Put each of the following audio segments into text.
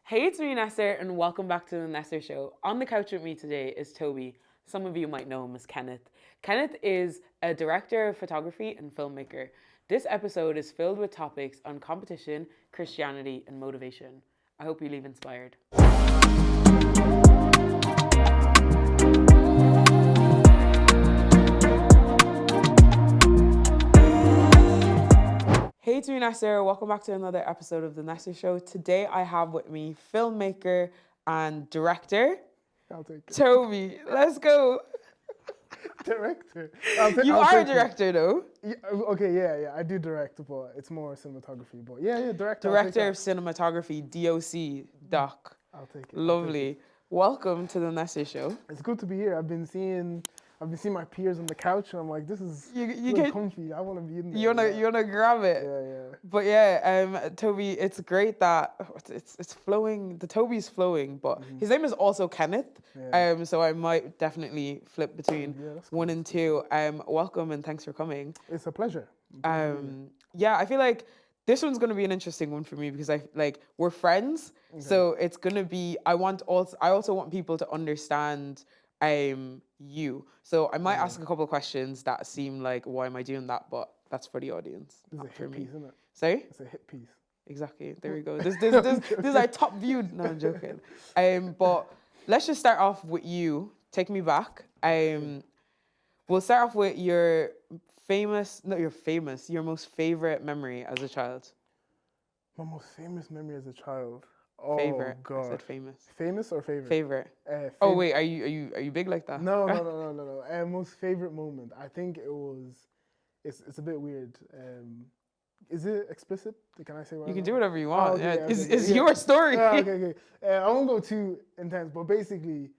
Hey, it's me, Nesser, and welcome back to the Nesser Show. On the couch with me today is Tobi. Some of you might know him as Kenneth. Kenneth is a director of photography and filmmaker. This episode is filled with topics on competition, Christianity, and motivation. I hope you leave inspired. Hey, it's me, Nesser. Welcome back to another episode of the Nesser Show. Today I have with me filmmaker and director, I'll take it. Tobi. Let's go. Director. You are a director, though. Yeah, okay, yeah. I do direct, but it's more cinematography. But yeah, director. Director of cinematography, DOC, Doc. I'll take it. Lovely. Welcome to the Nesser Show. It's good to be here. I've been seeing my peers on the couch, and I'm like, this is You get comfy. I want to be in there. you wanna grab it. Yeah. But yeah, Tobi, it's great that it's flowing. The Tobi's flowing, but his name is also Kenneth. Yeah. So I might definitely flip between one and two. Welcome and thanks for coming. It's a pleasure. Yeah, I feel like this one's gonna be an interesting one for me because we're friends. Okay. So it's gonna be I also want people to understand you. So I might ask a couple of questions that seem like, why am I doing that? But that's for the audience, not for me. Piece, isn't it? Sorry? It's a hit piece. Exactly. There we go. This is our top viewed. No, I'm joking. But let's just start off with you. Take me back. We'll start off with your most favorite memory as a child. My most famous memory as a child. Favorite. God. I said famous. Famous or favorite? Favorite. Oh wait, are you big like that? No. Most favorite moment. I think it was. It's a bit weird. Is it explicit? Can I say what? You can do whatever you want. Okay, it's your story. Okay. I won't go too intense, but basically,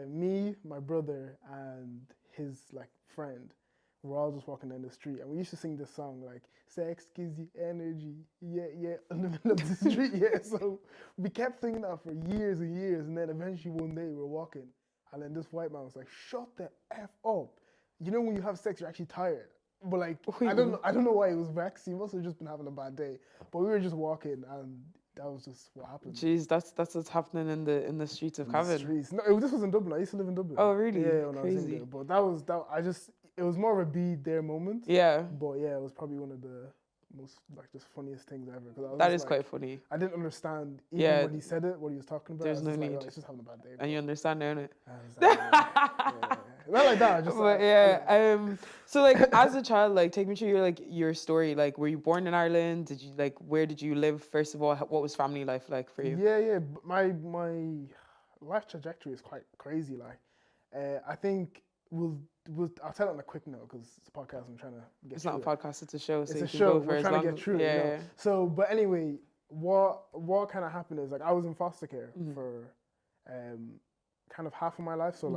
me, my brother, and his friend, we're all just walking down the street, and we used to sing this song like "Sex gives you energy," yeah, in the middle of the street, yeah. So we kept singing that for years and years, and then eventually one day we're walking, and then this white man was like, "Shut the f up!" You know when you have sex, you're actually tired. But I don't know why he was vexed. He must have just been having a bad day. But we were just walking, and that was just what happened. Jeez, that's what's happening in the streets of Cavan. No, this was in Dublin. I used to live in Dublin. Oh, really? Yeah, when I was in there. But it was more of a be there moment. Yeah. But yeah, it was probably one of the most just funniest things ever. That is quite funny. I didn't understand even when he said it, what he was talking about. There's no need. He's just having a bad day. And you understand now, innit? Not like that. So as a child, take me through your story. Were you born in Ireland? Did you where did you live first of all? What was family life like for you? Yeah. My life trajectory is quite crazy. I think I'll tell it on a quick note because it's a podcast. I'm trying to get. It's not a podcast. It's a show. So it's a show. We're trying to get through. Yeah. So, but anyway, what kind of happened is I was in foster care for kind of half of my life. So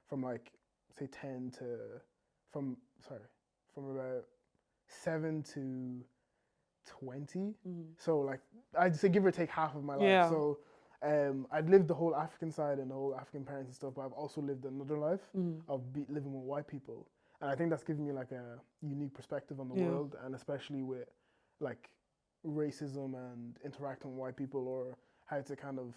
from say 10 to from about 7 to 20. So I'd say give or take half of my life. Yeah. So I'd lived the whole African side and the whole African parents and stuff, but I've also lived another life of living with white people. And I think that's given me a unique perspective on the world, and especially with racism and interacting with white people, or how to kind of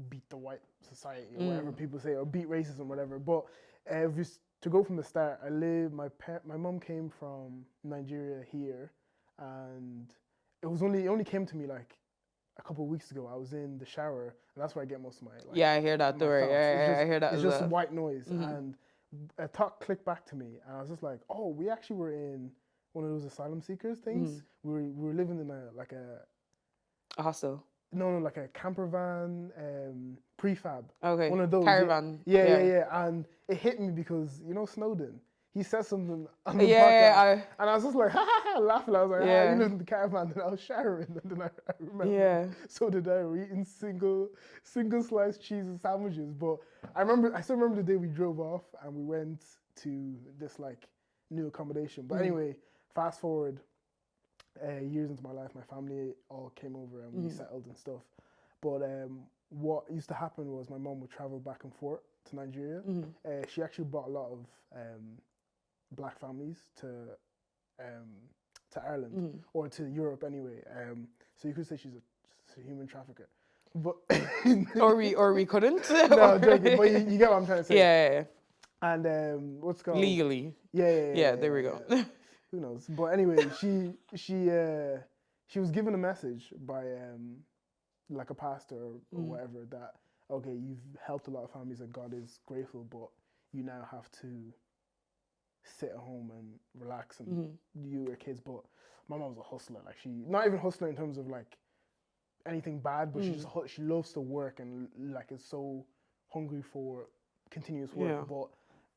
beat the white society or whatever people say, or beat racism, whatever. But to go from the start, my mom came from Nigeria here, and it only came to me a couple of weeks ago. I was in the shower, and that's where I get most of my I hear that story. I hear that. It's just white noise, and a thought clicked back to me, and I was just like, oh, we actually were in one of those asylum seekers things. We were living in a hostel. No, like a camper van, prefab. Okay. One of those. Caravan. Yeah. And it hit me because, Snowden, he said something on the podcast. And I was just like, laughing. I was like, you live in the caravan, and I was showering. And then I remember. Yeah. So did I. We're eating single sliced cheese and sandwiches. But I still remember the day we drove off and we went to this new accommodation. But anyway, fast forward. Years into my life, my family all came over and we settled and stuff. But what used to happen was my mom would travel back and forth to Nigeria. She actually brought a lot of black families to Ireland or to Europe anyway. So you could say she's a human trafficker. But or we couldn't. No, joking. But you get what I'm trying to say. Yeah. And what's it called? Legally. Yeah. There we go. Who knows? But anyway, she was given a message by like a pastor or whatever that, okay, you've helped a lot of families and God is grateful, but you now have to sit at home and relax and you your kids. But my mom was a hustler. Like, she not even hustler in terms of like anything bad, but she loves to work and like is so hungry for continuous work. Yeah. But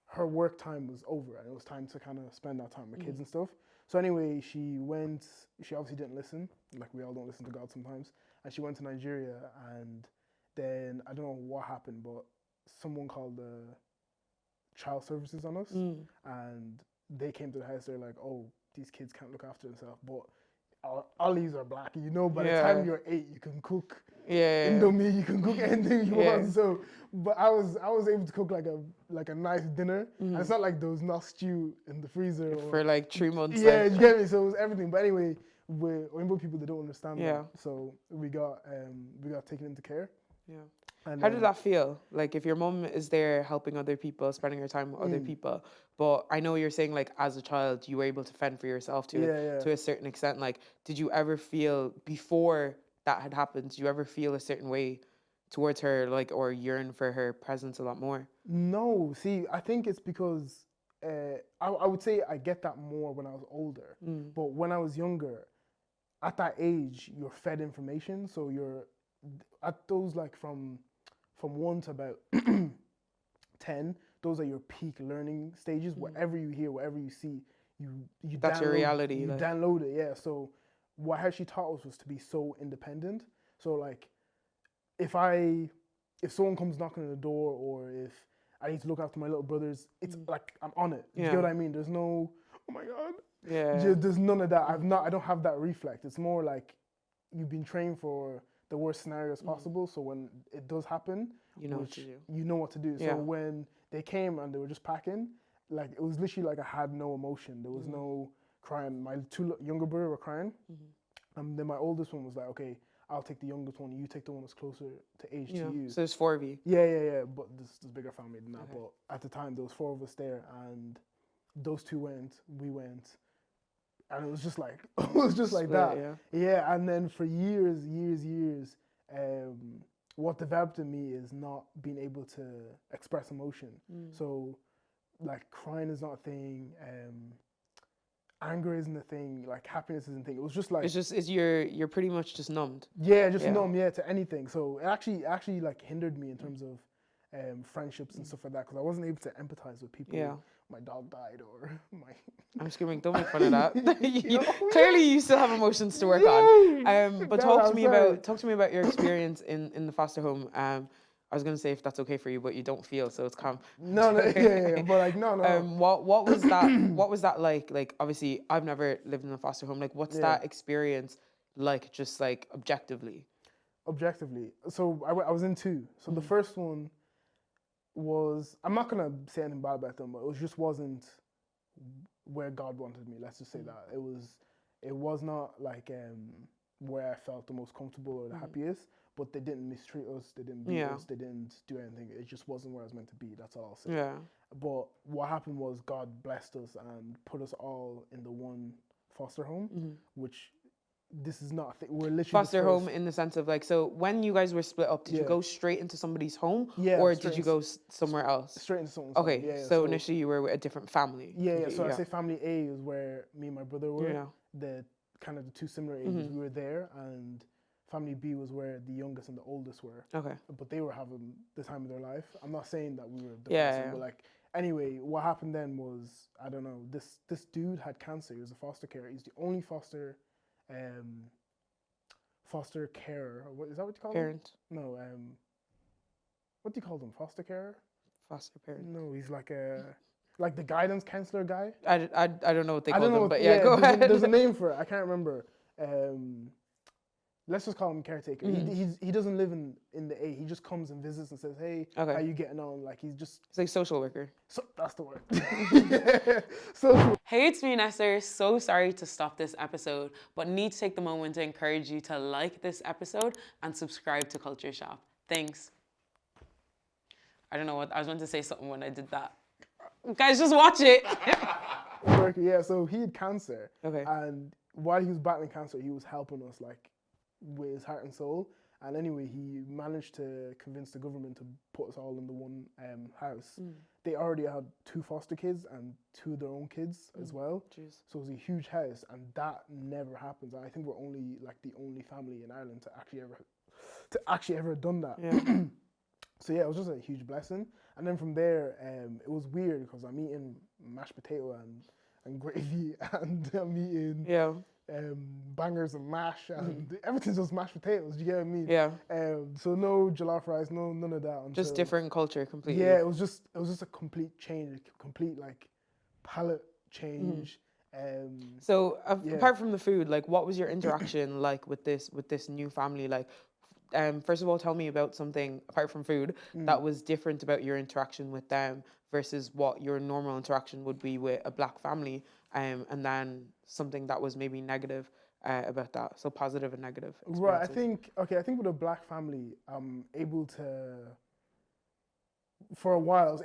her work time was over and it was time to kind of spend that time with kids and stuff. So anyway, she obviously didn't listen, like we all don't listen to God sometimes, and she went to Nigeria, and then I don't know what happened, but someone called the child services on us, and they came to the house. They're like, oh, these kids can't look after themselves, but Ollies are black, you know, by the time you're 8, you can cook Indomie, you can cook anything you want. So, but I was able to cook like a nice dinner. And it's not like there was not stew in the freezer for like 3 months. Yeah, you get me. So it was everything. But anyway, we're Oyinbo people, they don't understand that. So we got taken into care. Yeah. And how did that feel? Like, if your mom is there helping other people, spending her time with other people, but I know you're saying like as a child you were able to fend for yourself to a certain extent. Like, did you ever feel before that had happened? Did you ever feel a certain way towards her, like, or yearn for her presence a lot more? No, see, I think it's because I would say I get that more when I was older, but when I was younger, at that age, you're fed information, so you're at those like from 1 to about 10, those are your peak learning stages. Whatever you hear, whatever you see, you that's your reality. You download it, yeah. So how she taught us was to be so independent. So like, if someone comes knocking on the door, or if I need to look after my little brothers, it's like I'm on it. You get what I mean? There's no, oh my God. Yeah. There's none of that. I don't have that reflex. It's more like you've been trained for the worst scenarios possible. So when it does happen, you know what to do. You know what to do. So when they came and they were just packing, like it was literally like I had no emotion. There was no crying. My 2 younger brothers were crying. And then my oldest one was like, okay, I'll take the youngest one. You take the one that's closer to age to you. So there's 4 of you. Yeah. But there's bigger family than that. Okay. But at the time, there was 4 of us there, and those 2 went. We went. And it was just like that. Yeah. And then for years, what developed in me is not being able to express emotion. So, like, crying is not a thing. Anger isn't a thing. Like, happiness isn't a thing. It was just like you're pretty much just numbed. Yeah, numb. Yeah, to anything. So it actually like hindered me in terms of friendships and stuff like that, because I wasn't able to empathize with people. Yeah. My dog died, or my. I'm screaming. Don't make fun of that. Clearly, you still have emotions to work on. But talk to me about your experience in the foster home. I was gonna say if that's okay for you, but you don't feel, so it's calm. No, yeah. But like, no. What was that? What was that like? Like, obviously, I've never lived in a foster home. Like, what's that experience like? Just like objectively. So I was in 2. So the first one was, I'm not gonna say anything bad about them, but it just wasn't where God wanted me. Let's just say that it was not like where I felt the most comfortable or the happiest. But they didn't mistreat us. They didn't beat us. They didn't do anything. It just wasn't where I was meant to be. That's all I'll say. Yeah. But what happened was God blessed us and put us all in the one foster home, which this is not. We're literally foster home in the sense of like, so when you guys were split up, did you go straight into somebody's home, or did you go somewhere else? Straight into someone's home. Okay. So initially you were with a different family. Yeah. So I say family A is where me and my brother were. Yeah. The kind of the 2 similar ages. We were there, and family B was where the youngest and the oldest were. Okay. But they were having the time of their life. I'm not saying that we were depressing, but like, anyway, what happened then was, I don't know, this dude had cancer. He was a foster carer. He's the only foster carer. What is that what you call Parent. Him? No, what do you call them? Foster carer? Foster parent. No, he's like the guidance counselor guy. I don't know what they call them, but go ahead. There's a name for it. I can't remember. let's just call him caretaker. He doesn't live in the A. He just comes and visits and says, "Hey, how you getting on?" Like it's like social worker. So that's the word. Social. Hey, it's me, Nesser. So sorry to stop this episode, but need to take the moment to encourage you to like this episode and subscribe to Culture Shop. Thanks. I don't know what I was meant to say something when I did that. Guys, just watch it. Yeah, so he had cancer. Okay. And while he was battling cancer, he was helping us like with his heart and soul. And anyway, he managed to convince the government to put us all in the one house. They already had 2 foster kids and 2 of their own kids as well. Jeez. So it was a huge house, and that never happens. I think we're only like the only family in Ireland to actually ever done that. Yeah. So yeah, it was just a huge blessing. And then from there, it was weird because I'm eating mashed potato and gravy, and I'm eating bangers and mash, and everything's just mashed potatoes. Do you get what I mean? Yeah. So no jollof rice, none of that. Just different culture completely. Yeah, it was just a complete change, a complete like palate change. So apart from the food, like what was your interaction like with this new family? Like, first of all, tell me about something apart from food that was different about your interaction with them versus what your normal interaction would be with a black family, and then something that was maybe negative about that. So positive and negative experiences. Right. I think with a black family, I'm able to. For a while,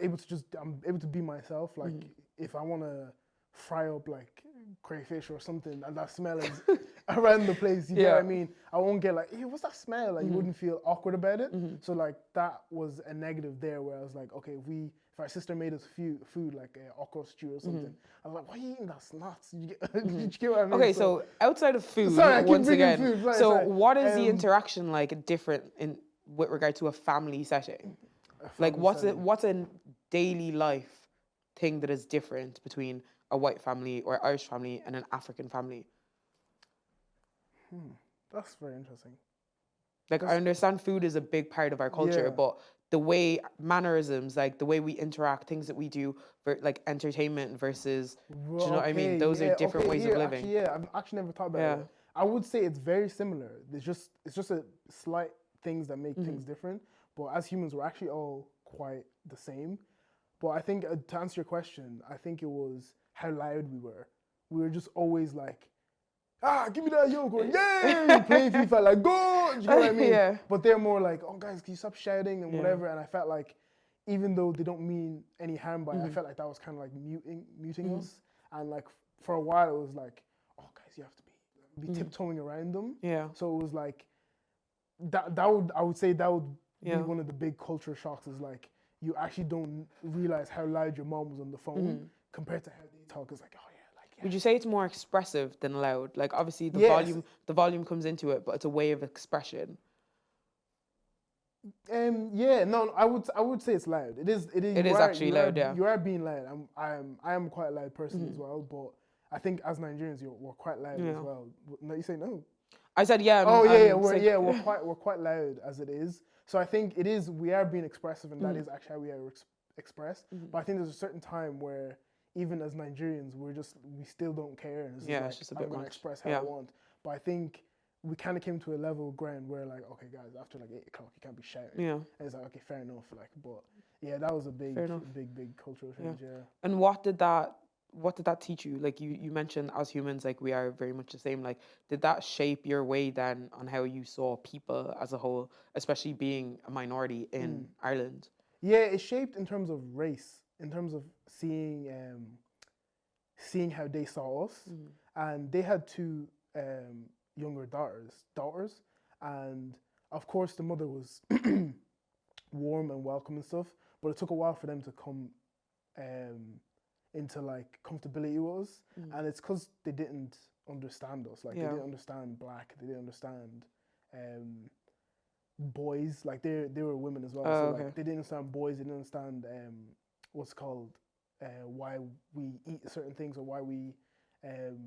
I'm able to be myself. Like if I want to fry up like crayfish or something, and that smell is around the place, you know what I mean? I won't get like, hey, what's that smell? Like you wouldn't feel awkward about it. So like that was a negative there, where I was like, okay, if our sister made us food like okra stew or something, I was like, why are you eating that? Nuts. Did you get what I mean? Okay, so outside of food, once again, what is the interaction like different with regard to a family setting? Like what's a daily life thing that is different between a white family or Irish family and an African family? That's very interesting. Like I understand food is a big part of our culture, but the way mannerisms, like the way we interact, things that we do for like entertainment versus, do you know what I mean? Those are different ways of living. Actually, I've actually never thought about it. I would say it's very similar. It's just a slight things that make things different. But as humans, we're actually all quite the same. But I think to answer your question, I think it was how loud we were. We were just always like, give me that yolk, or yay, playing FIFA, like go, do you know what I mean? Yeah. But they're more like, oh guys, can you stop shouting and whatever? And I felt like, even though they don't mean any harm, but I felt like that was kind of like muting us. And like for a while, it was like, oh guys, you have to be tiptoeing around them. Yeah. So it was like, I would say that would be one of the big culture shocks, is like, you actually don't realize how loud your mom was on the phone compared to how they talk. It's like, oh yeah, like. Yeah. Would you say it's more expressive than loud? Like obviously the volume comes into it, but it's a way of expression. No, I would say it's loud. It is actually loud. Yeah, you are being loud. I am quite a loud person as well, but I think as Nigerians, we're quite loud as well. No, you say no. I said yeah. We're quite loud as it is. So I think we are being expressive, and that is actually how we are expressed. But I think there's a certain time where even as Nigerians, we still don't care. And it's just a bit I'm going to express how I want. But I think we kind of came to a level of ground where like, okay guys, after like 8 o'clock, you can't be shouting. Yeah. And it's like, okay, fair enough. Like, but yeah, that was a big cultural change. Yeah. And what did that teach you? Like you mentioned, as humans, like we are very much the same. Like, did that shape your way then on how you saw people as a whole, especially being a minority in Ireland? Yeah, it shaped in terms of race, in terms of seeing how they saw us, and they had 2 younger daughters, and of course the mother was warm and welcome and stuff, but it took a while for them to come into like comfortability with us, and it's because they didn't understand us. Like they didn't understand black, they didn't understand boys. Like they were women as well, like they didn't understand boys. They didn't understand what's called why we eat certain things, or why we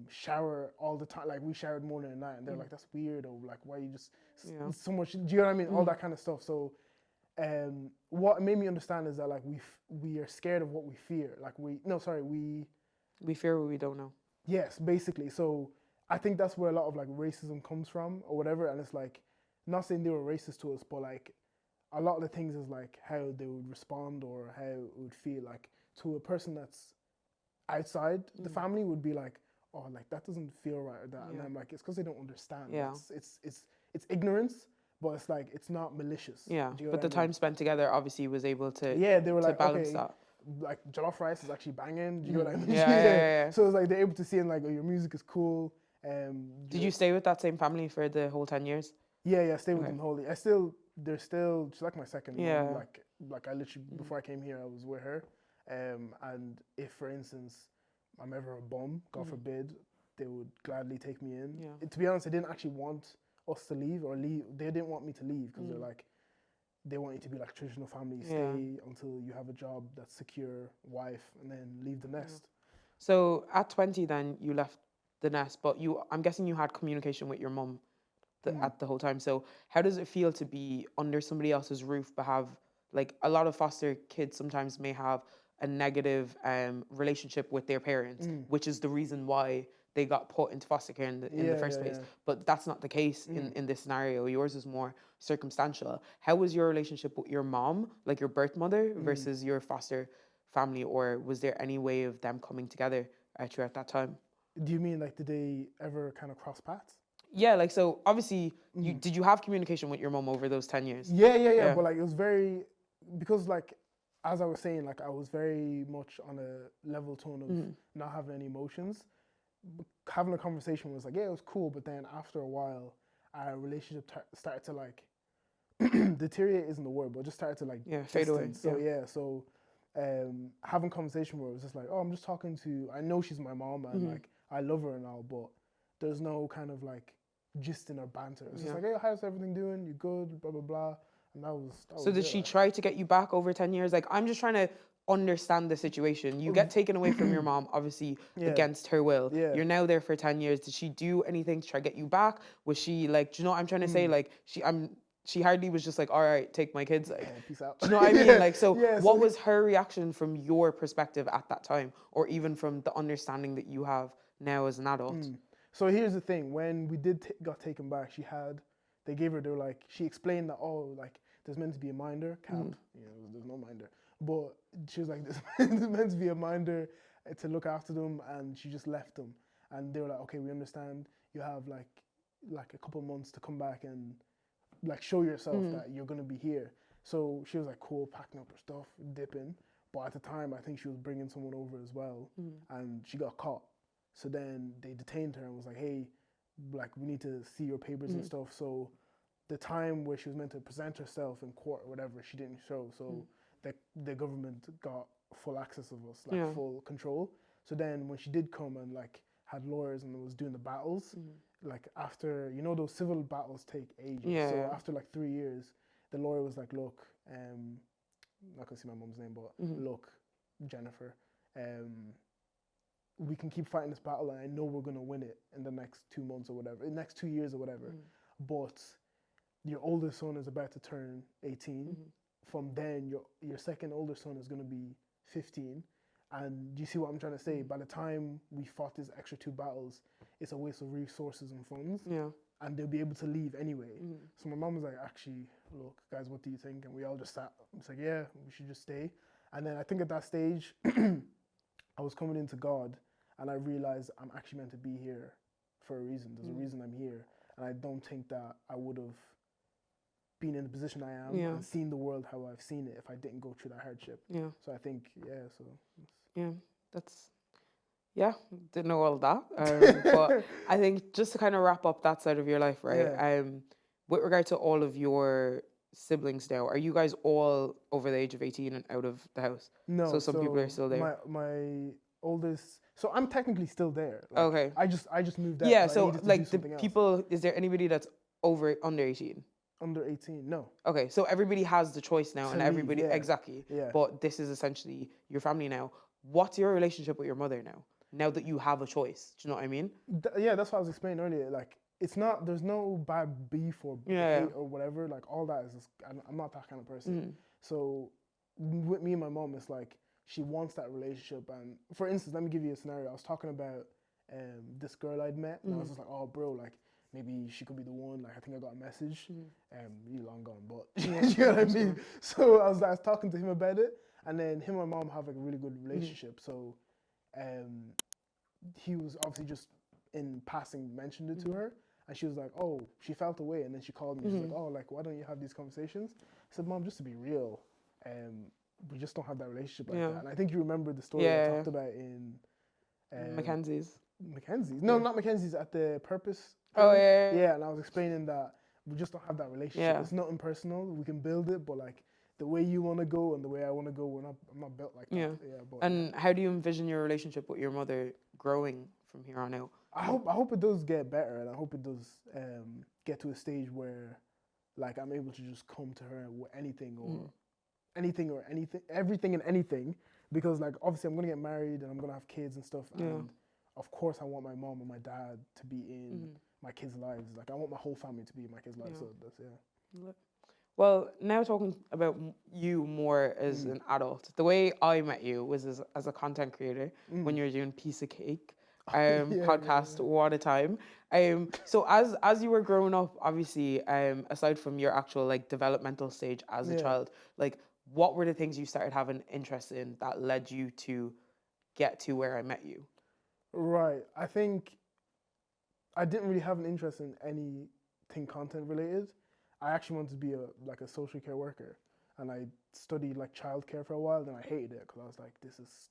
shower all the time. Like we showered morning and night, and they're like, that's weird, or like, why you just so much, do you know what I mean? All that kind of stuff. So what made me understand is that like we are scared of what we fear. Like we fear what we don't know. Yes, basically. So I think that's where a lot of like racism comes from or whatever. And it's like, not saying they were racist to us, but like a lot of the things is like how they would respond or how it would feel like to a person that's outside the family would be like, oh, like that doesn't feel right or that. And I'm like, it's because they don't understand. Yeah. It's ignorance, but it's like, it's not malicious. Yeah. But the time spent together obviously was able to they were like, balance okay, that. Like jollof rice is actually banging. Do you know what I mean? Yeah. So it's like they're able to see and like, oh, your music is cool. Did you stay with that same family for the whole 10 years? Yeah, stay with them wholly. They're still, she's like my second mom. Like I literally, before I came here, I was with her. And if, for instance, I'm ever a bum, God forbid, they would gladly take me in. To be honest, they didn't actually want us to leave or leave. They didn't want me to leave because they're like, they want you to be like traditional family, stay until you have a job that's secure, wife, and then leave the nest. So at 20 then you left the nest, but I'm guessing you had communication with your mum at the whole time. So how does it feel to be under somebody else's roof but have, like, a lot of foster kids sometimes may have a negative relationship with their parents, which is the reason why they got put into foster care in the first place. But that's not the case in this scenario. Yours is more circumstantial. How was your relationship with your mom, like your birth mother, versus your foster family? Or was there any way of them coming together throughout that time? Do you mean like, did they ever kind of cross paths? Yeah, like, so obviously, did you have communication with your mom over those 10 years? Yeah. But like, it was very, because like, as I was saying, like I was very much on a level tone of not having any emotions. Having a conversation was like, yeah, it was cool. But then after a while, our relationship started to like, deteriorate isn't the word, but just started to like fade away. So having conversation where it was just like, oh, I'm just talking to, I know she's my mom and like I love her and all, but there's no kind of like gisting or banter. It's just like, hey, how's everything doing? You good? Blah blah blah. And that was so did she try to get you back over 10 years? Like, I'm just trying to understand the situation. You get taken away from your mom, obviously, against her will. You're now there for 10 years. Did she do anything to try to get you back? Was she like, do you know what I'm trying to say? Like, she hardly was just like, all right, take my kids. Like, peace out. Do you know what I mean? Like, so what was her reaction from your perspective at that time? Or even from the understanding that you have now as an adult? So here's the thing. When we got taken back, they were like, she explained that, oh, like, there's meant to be a minder, camp. There's no minder. But she was like, there's meant to be a minder to look after them, and she just left them. And they were like, okay, we understand. You have like a couple months to come back and like show yourself that you're gonna be here. So she was like, cool, packing up her stuff, dipping. But at the time, I think she was bringing someone over as well, and she got caught. So then they detained her and was like, hey, like, we need to see your papers and stuff. So the time where she was meant to present herself in court or whatever, she didn't show. So the government got full access of us, like full control. So then when she did come and like had lawyers and was doing the battles, like after, you know, those civil battles take ages. So after like 3 years, the lawyer was like, look, I'm not gonna say my mom's name, but look, Jennifer, we can keep fighting this battle and I know we're gonna win it in the next 2 months or whatever, in the next 2 years or whatever. But your oldest son is about to turn 18. From then, your second older son is gonna be 15. And do you see what I'm trying to say? By the time we fought these extra 2 battles, it's a waste of resources and funds. And they'll be able to leave anyway. So my mom was like, actually, look, guys, what do you think? And we all just sat. It's like, yeah, we should just stay. And then I think at that stage, I was coming into God, and I realized I'm actually meant to be here for a reason. There's a reason I'm here. And I don't think that I would have been in the position I am and seen the world how I've seen it if I didn't go through that hardship. So I think, didn't know all that. But I think just to kind of wrap up that side of your life, right? With regard to all of your siblings now, are you guys all over the age of 18 and out of the house? No. So some people are still there. My oldest, so I'm technically still there. Like, okay. I just moved out. Yeah, so like the people, is there anybody that's under 18? Under 18, no. Okay, so everybody has the choice now, and everybody, exactly. But this is essentially your family now. What's your relationship with your mother now? Now that you have a choice, do you know what I mean? That's what I was explaining earlier. Like, it's not, there's no bad beef or hate or whatever. Like, all that is just, I'm not that kind of person. So with me and my mom, it's like, she wants that relationship. And for instance, let me give you a scenario. I was talking about this girl I'd met, and I was just like, oh, bro, like, maybe she could be the one. Like, I think I got a message. Really long gone, but you know what I mean? So I was talking to him about it, and then him and my mom have like a really good relationship. So he was obviously just in passing mentioned it to her, and she was like, oh, she felt away, and then she called me. She's like, oh, like, why don't you have these conversations? I said, Mom, just to be real, we just don't have that relationship like that. And I think you remember the story I talked about in Mackenzie's. No, not Mackenzie's, at the Purpose. Oh, yeah. And I was explaining that we just don't have that relationship. It's not impersonal. We can build it, but like the way you want to go and the way I want to go, I'm not built like that. And how do you envision your relationship with your mother growing from here on out? I hope it does get better, and I hope it does get to a stage where like I'm able to just come to her with anything or everything and anything, because like obviously I'm gonna get married and I'm gonna have kids and stuff, and of course I want my mom and my dad to be in my kids' lives. Like I want my whole family to be in my kids' lives. So that's Well, now talking about you more as an adult, the way I met you was as a content creator when you were doing Piece of Cake podcast. What a time. So as you were growing up, obviously, aside from your actual like developmental stage as a child, like what were the things you started having interest in that led you to get to where I met you? Right. I think I didn't really have an interest in anything content related. I actually wanted to be a social care worker, and I studied like childcare for a while. Then I hated it because I was like, this is.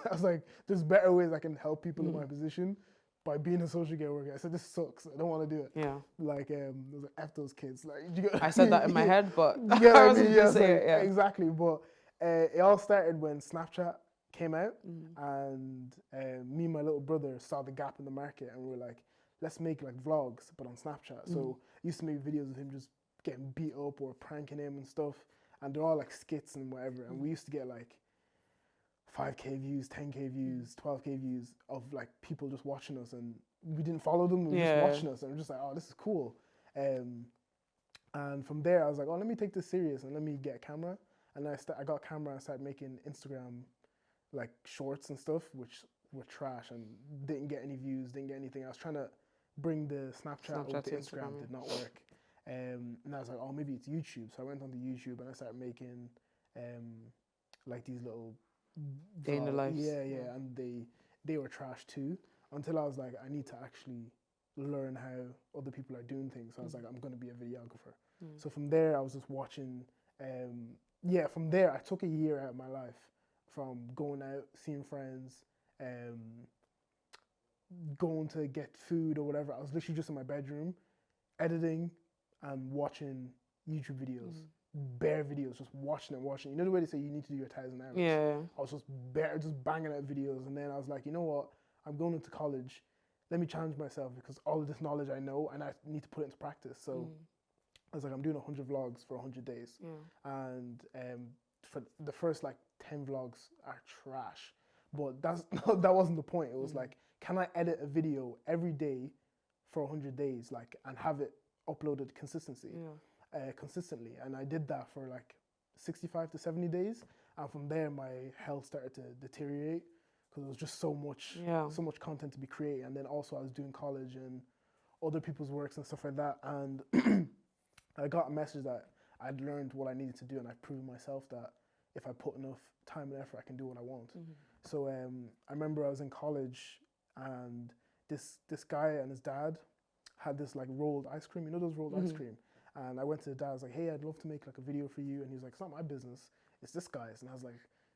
I was like, there's better ways I can help people in my position by being a social care worker. I said, this sucks. I don't want to do it. Yeah. Like, I was like, F those kids. Like, I said that in my head, but I wasn't gonna say it. Exactly. But it all started when Snapchat came out, and me and my little brother saw the gap in the market, and we were like, let's make like vlogs, but on Snapchat. So I used to make videos of him just getting beat up or pranking him and stuff, and they're all like skits and whatever. And we used to get like 5K views, 10K views, 12K views of like people just watching us, and we didn't follow them. We were just watching us, and we're just like, oh, this is cool. And from there, I was like, oh, let me take this serious and let me get a camera. And I got a camera and started making Instagram like shorts and stuff, which were trash and didn't get any views, didn't get anything. I was trying to bring the Snapchat over to Instagram, did not work. And I was like, oh, maybe it's YouTube. So I went onto YouTube and I started making like these little day in the life. Yeah, and they were trash too. Until I was like, I need to actually learn how other people are doing things. So I was like, I'm going to be a videographer. So from there, I was just watching. From there, I took a year out of my life from going out, seeing friends, going to get food or whatever. I was literally just in my bedroom, editing and watching YouTube videos, bare videos, just watching. You know the way they say you need to do your 1,000 hours? Yeah. I was just banging out videos, and then I was like, you know what? I'm going into college. Let me challenge myself because all of this knowledge I know, and I need to put it into practice. So I was like, I'm doing 100 vlogs for 100 days. And for the first like 10 vlogs are trash. But that wasn't the point. It was like, can I edit a video every day for 100 days, like, and have it uploaded consistently? And I did that for like 65 to 70 days. And from there, my health started to deteriorate because it was just so much content to be created. And then also I was doing college and other people's works and stuff like that. And I got a message that I'd learned what I needed to do, and I'd proven myself that if I put enough time and effort, I can do what I want. So I remember I was in college, and this guy and his dad had this like rolled ice cream. You know those rolled ice cream? And I went to the dad. I was like, "Hey, I'd love to make like a video for you." And he was like, "It's not my business. It's this guy's." And I was like,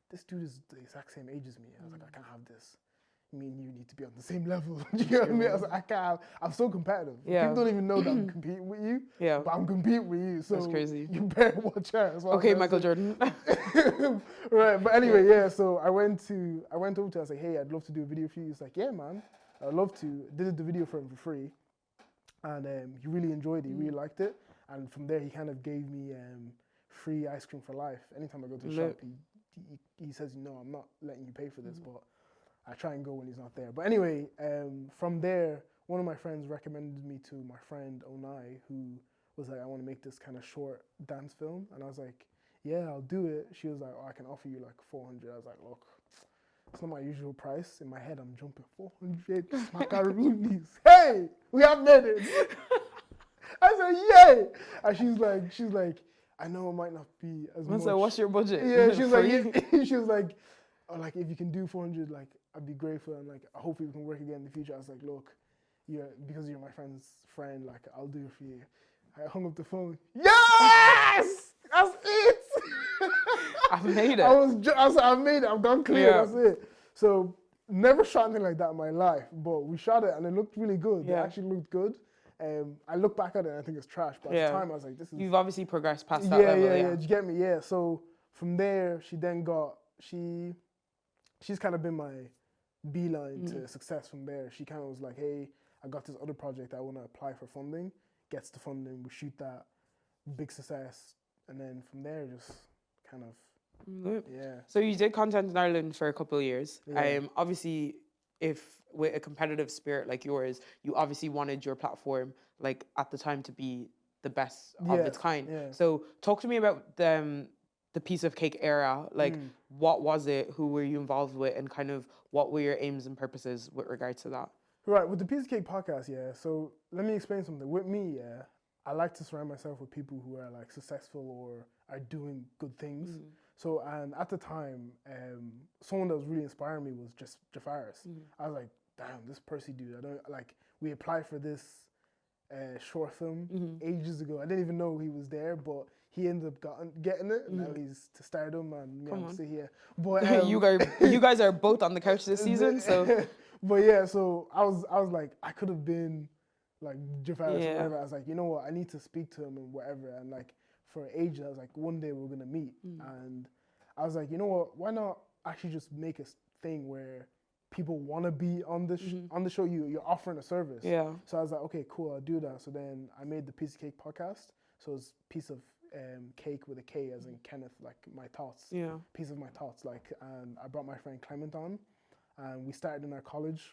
"This dude is the exact same age as me." I was like, "I can't have this. Me and you need to be on the same level." Do you know what I mean? I was like, I can't. I'm so competitive. People don't even know that I'm competing with you. But I'm competing with you. So that's crazy. You better watch out. Okay, Michael Jordan. Right, but anyway, so I went over to him. I was like, "Hey, I'd love to do a video for you." He's like, "Yeah, man, I'd love to." Did the video for him for free, and he really enjoyed it. He really liked it, and from there he kind of gave me free ice cream for life. Anytime I go to the shop, he says, "No, I'm not letting you pay for this," but I try and go when he's not there. But anyway, from there, one of my friends recommended me to my friend Onai, who was like, "I want to make this kind of short dance film." And I was like, "Yeah, I'll do it." She was like, "Oh, I can offer you like 400. I was like, "Look, it's not my usual price. In my head, I'm jumping 400 macaronis. Hey, we have made it. I said, yay! And she's like, I know it might not be as much. So what's your budget? Yeah, she was like, she was like, oh, like if you can do 400, like I'd be grateful, and like hopefully we can work again in the future. I was like, look, because you're my friend's friend, like I'll do it for you. I hung up the phone. Yes, that's it. I've made it. I was like, I've made it. I've gone clear. Yeah. That's it. So never shot anything like that in my life, but we shot it and it looked really good. Yeah. It actually looked good. I look back at it and I think it's trash, but at the time I was like, this is... You've obviously progressed past that level. Yeah. Do you get me? Yeah. So from there, she then got... She's kind of been my beeline to success from there. She kind of was like, hey, I got this other project. I want to apply for funding. Gets the funding. We shoot that. Big success. And then from there, just kind of... Yeah. So you did content in Ireland for a couple of years. Yeah. Obviously... If with a competitive spirit like yours, you obviously wanted your platform, like at the time, to be the best of its kind. Yeah. So talk to me about the Piece of Cake era. Like, what was it? Who were you involved with? And kind of what were your aims and purposes with regards to that? Right, with the Piece of Cake podcast, so let me explain something. With me, I like to surround myself with people who are like successful or are doing good things. So, and at the time, someone that was really inspiring me was just Jafaris. I was like, damn, this Percy dude, we applied for this short film ages ago. I didn't even know he was there, but he ended up getting it, and now he's to stardom, and I'm still here. But you guys are both on the couch this season, so. But yeah, so I was like, I could have been like Jafaris or whatever. I was like, you know what, I need to speak to him and whatever, and like, for ages, I was like, one day we're gonna meet, and I was like, you know what? Why not actually just make a thing where people want to be on the on the show? You're offering a service. Yeah. So I was like, okay, cool, I'll do that. So then I made the Piece of Cake podcast. So it's piece of cake with a K, as in Kenneth, like my thoughts. Yeah. Piece of my thoughts, like, and I brought my friend Clement on, and we started in our college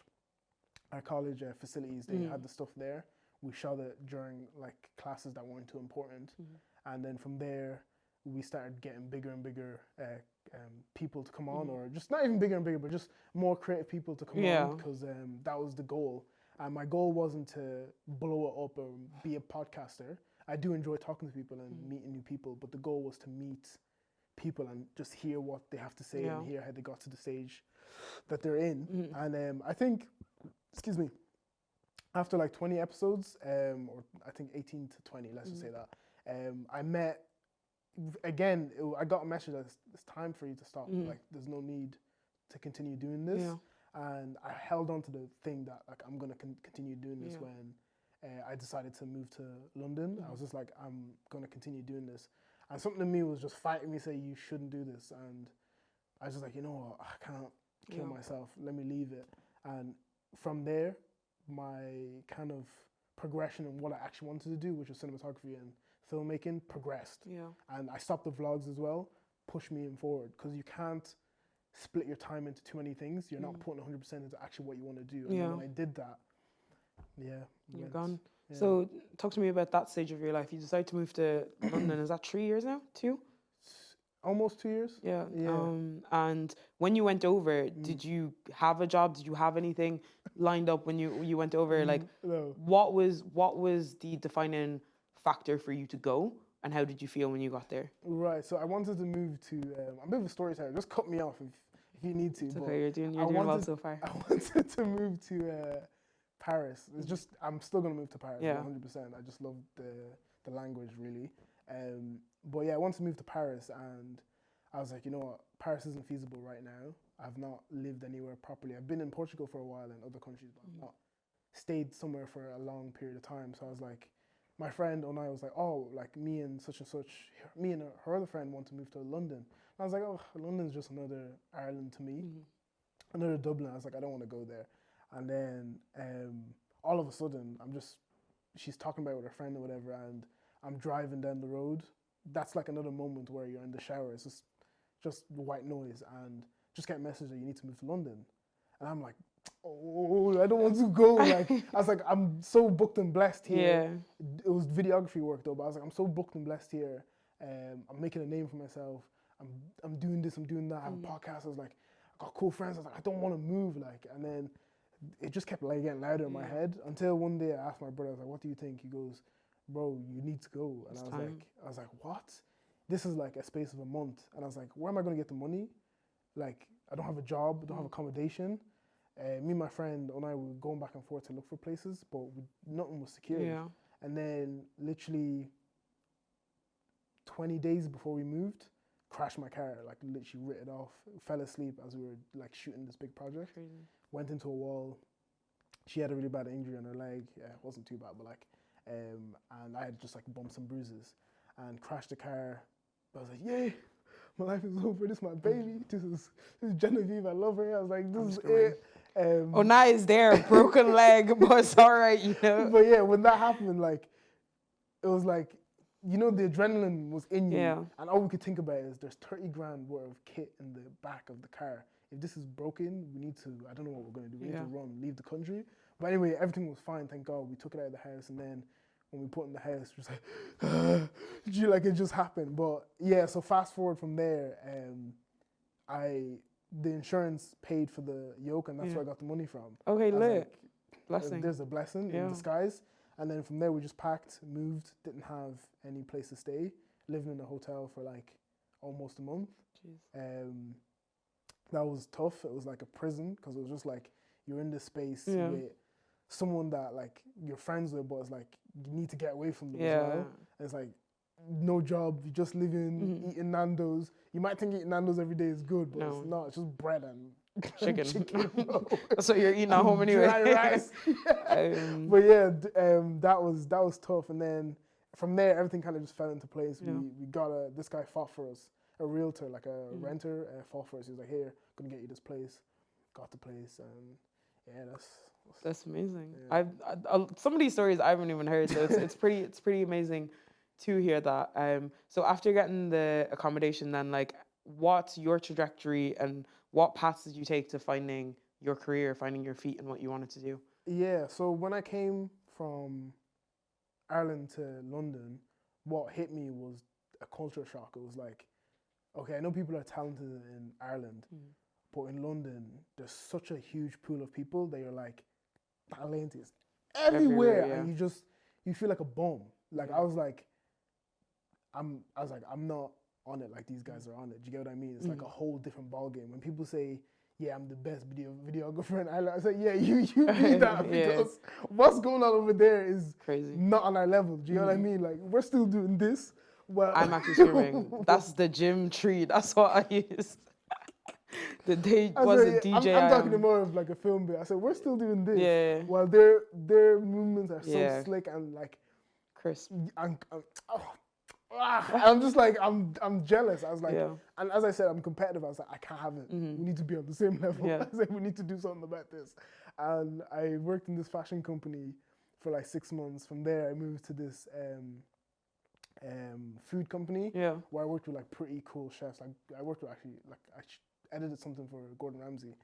facilities. They had the stuff there. We shot it during like classes that weren't too important. And then from there, we started getting bigger and bigger people to come on, or just not even bigger and bigger, but just more creative people to come on, because that was the goal. And my goal wasn't to blow it up or be a podcaster. I do enjoy talking to people and meeting new people, but the goal was to meet people and just hear what they have to say and hear how they got to the stage that they're in. And I think, excuse me, after like 20 episodes, or I think 18 to 20, let's just say that, I met, again, I got a message that it's time for you to stop. Like, there's no need to continue doing this. And I held on to the thing that, like, I'm going to continue doing this when I decided to move to London. I was just like, I'm going to continue doing this. And something in me was just fighting me, saying, you shouldn't do this. And I was just like, you know what, I can't kill myself. Let me leave it. And from there, my kind of progression in what I actually wanted to do, which was cinematography and filmmaking, progressed. And I stopped the vlogs as well, pushed me in forward, because you can't split your time into too many things. You're not putting 100% into actually what you want to do. And when I did that, you're gone. So talk to me about that stage of your life. You decided to move to London. Is that 3 years now? 2? Almost 2 years. Yeah. And when you went over, did you have a job? Did you have anything lined up when you went over? Like, no. What was the defining factor for you to go, and how did you feel when you got there? Right. So I wanted to move to. I'm a bit of a storyteller. Just cut me off if you need to. It's okay. You're doing well so far. I wanted to move to Paris. It's just I'm still gonna move to Paris. 100%. I just love the language really. But yeah, I wanted to move to Paris, and I was like, you know what, Paris isn't feasible right now. I've not lived anywhere properly. I've been in Portugal for a while and other countries, but I've not stayed somewhere for a long period of time. So I was like, my friend and I was like, oh, like me and such, me and her other friend want to move to London. And I was like, oh, London's just another Ireland to me, another Dublin. I was like, I don't want to go there. And then all of a sudden, she's talking about it with her friend or whatever, and I'm driving down the road. That's like another moment where you're in the shower. It's just white noise, and just get a message that you need to move to London. And I'm like, oh, I don't want to go. Like, I was like, I'm so booked and blessed here. It was videography work though, but I was like, I'm so booked and blessed here. I'm making a name for myself. I'm doing this, I'm doing that. I have a podcast. I was like, got cool friends. I was like, I don't want to move, like, and then it just kept like getting louder in my head until one day I asked my brother, I was like, what do you think? He goes, bro, you need to go. And I was like, what? This is like a space of a month. And I was like, where am I going to get the money? Like, I don't have a job, don't have accommodation. Me and my friend and I were going back and forth to look for places, but nothing was secured. Yeah. And then literally 20 days before we moved, crashed my car, like literally writ it off, fell asleep as we were like shooting this big project. Crazy. Went into a wall. She had a really bad injury on her leg. Yeah, it wasn't too bad, but like, and I had just like bumps and bruises, and crashed the car. I was like, yay, my life is over. This is my baby. This is Genevieve. I love her. I was like, this is it. Now is there, broken leg, but it's all right, you know. But yeah, when that happened, like, it was like, you know, the adrenaline was in you, and all we could think about is there's 30 grand worth of kit in the back of the car. If this is broken, we need to, I don't know what we're going to do. We need to run, leave the country. But anyway, everything was fine, thank God. We took it out of the house, and then when we put it in the house, it was like, like it just happened. But yeah, so fast forward from there, the insurance paid for the yoke, and that's where I got the money from. Okay, lit. Like, blessing. There's a blessing in disguise. And then from there, we just packed, moved, didn't have any place to stay, living in a hotel for like almost a month. That was tough. It was like a prison, because it was just like you're in this space with someone that like you're friends with, but it's like you need to get away from them as well. And it's like no job, you just living, eating Nando's. You might think eating Nando's every day is good, but it's not. It's just bread and chicken. That's what you're eating at home anyway. Dry rice. But yeah, that was tough. And then from there, everything kind of just fell into place. We got this guy fought for us, a realtor, like a renter, fought for us. He was like, here, gonna get you this place. Got the place, and yeah, that's amazing. Yeah. Some of these stories I haven't even heard, so it's pretty amazing to hear that. So after getting the accommodation, then like, what's your trajectory and what paths did you take to finding your career, finding your feet and what you wanted to do? Yeah, so when I came from Ireland to London, what hit me was a culture shock. It was like, okay, I know people are talented in Ireland, but in London, there's such a huge pool of people that you're like, talent is everywhere. And you feel like a bum. Like I was like, I'm not on it like these guys are on it. Do you get what I mean? It's like a whole different ballgame. When people say, yeah, I'm the best videographer in Ireland, I say, yeah, you be that, because what's going on over there is crazy, not on our level. Do you know what I mean? Like, we're still doing this. Well, I'm actually screaming. That's the gym tree. That's what I used. The day was a DJ. I'm talking more of like a film bit. I said, we're still doing this. While their movements are so slick and like crisp. I'm just like, I'm jealous. I was like, and as I said, I'm competitive. I was like, I can't have it. We need to be on the same level. I said, we need to do something about this. And I worked in this fashion company for like 6 months. From there, I moved to this food company where I worked with like pretty cool chefs. Like I worked with actually, like I edited something for Gordon Ramsay.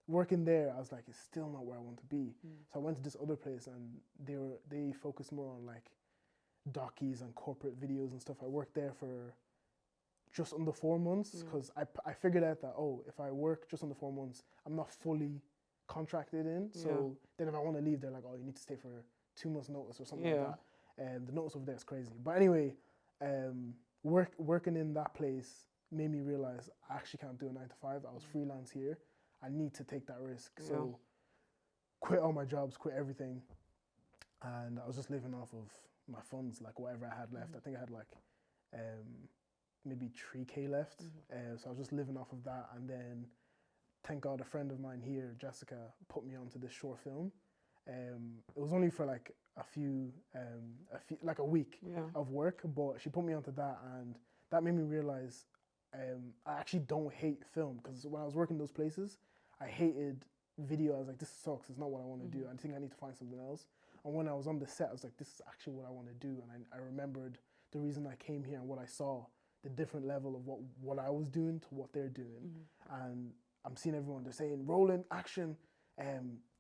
Working there, I was like, it's still not where I want to be. So I went to this other place, and they focused more on like docus and corporate videos and stuff. I worked there for just under 4 months, because I figured out that, if I work just under 4 months, I'm not fully contracted in. So then if I want to leave, they're like, you need to stay for 2 months notice or something like that. And the notice over there is crazy. But anyway, working in that place made me realize I actually can't do a 9 to 5. I was freelance here. I need to take that risk. So quit all my jobs, quit everything. And I was just living off of my funds, like whatever I had left. I think I had like maybe 3K left. So I was just living off of that. And then, thank God, a friend of mine here, Jessica, put me onto this short film. It was only for like like a week of work, but she put me onto that, and that made me realize I actually don't hate film, because when I was working those places, I hated video. I was like, this sucks. It's not what I want to do. I think I need to find something else. And when I was on the set, I was like, this is actually what I want to do. And I remembered the reason I came here and what I saw, the different level of what I was doing to what they're doing. And I'm seeing everyone, they're saying, rolling, action,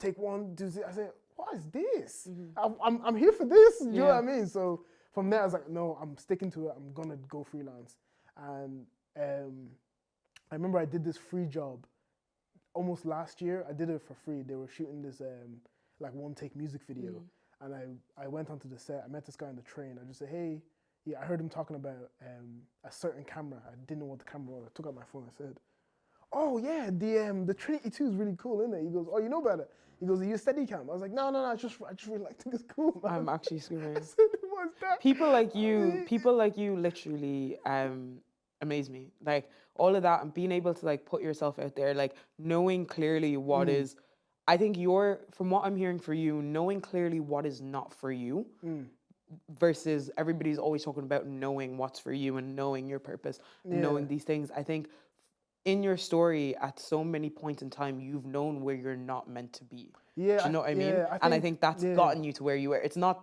take one, do this. I said, what is this? I'm here for this. You know what I mean? So from there, I was like, no, I'm sticking to it. I'm going to go freelance. And I remember I did this free job almost last year. I did it for free. They were shooting this like one take music video, and I went onto the set. I met this guy on the train. I just said, hey, yeah, I heard him talking about a certain camera. I didn't know what the camera was. I took out my phone. I said, oh yeah, the Trinity 2 is really cool, isn't it? He goes, oh, you know about it? He goes, are you a Steadicam? I was like, no, I just really like think it's cool, man. I'm actually screaming. I said, what's that? People like you literally amaze me. Like all of that and being able to like put yourself out there, like knowing clearly what is, I think from what I'm hearing for you, knowing clearly what is not for you versus everybody's always talking about knowing what's for you and knowing your purpose, knowing these things. I think in your story, at so many points in time, you've known where you're not meant to be. Yeah, do you know what I mean? And I think that's gotten you to where you were. It's not,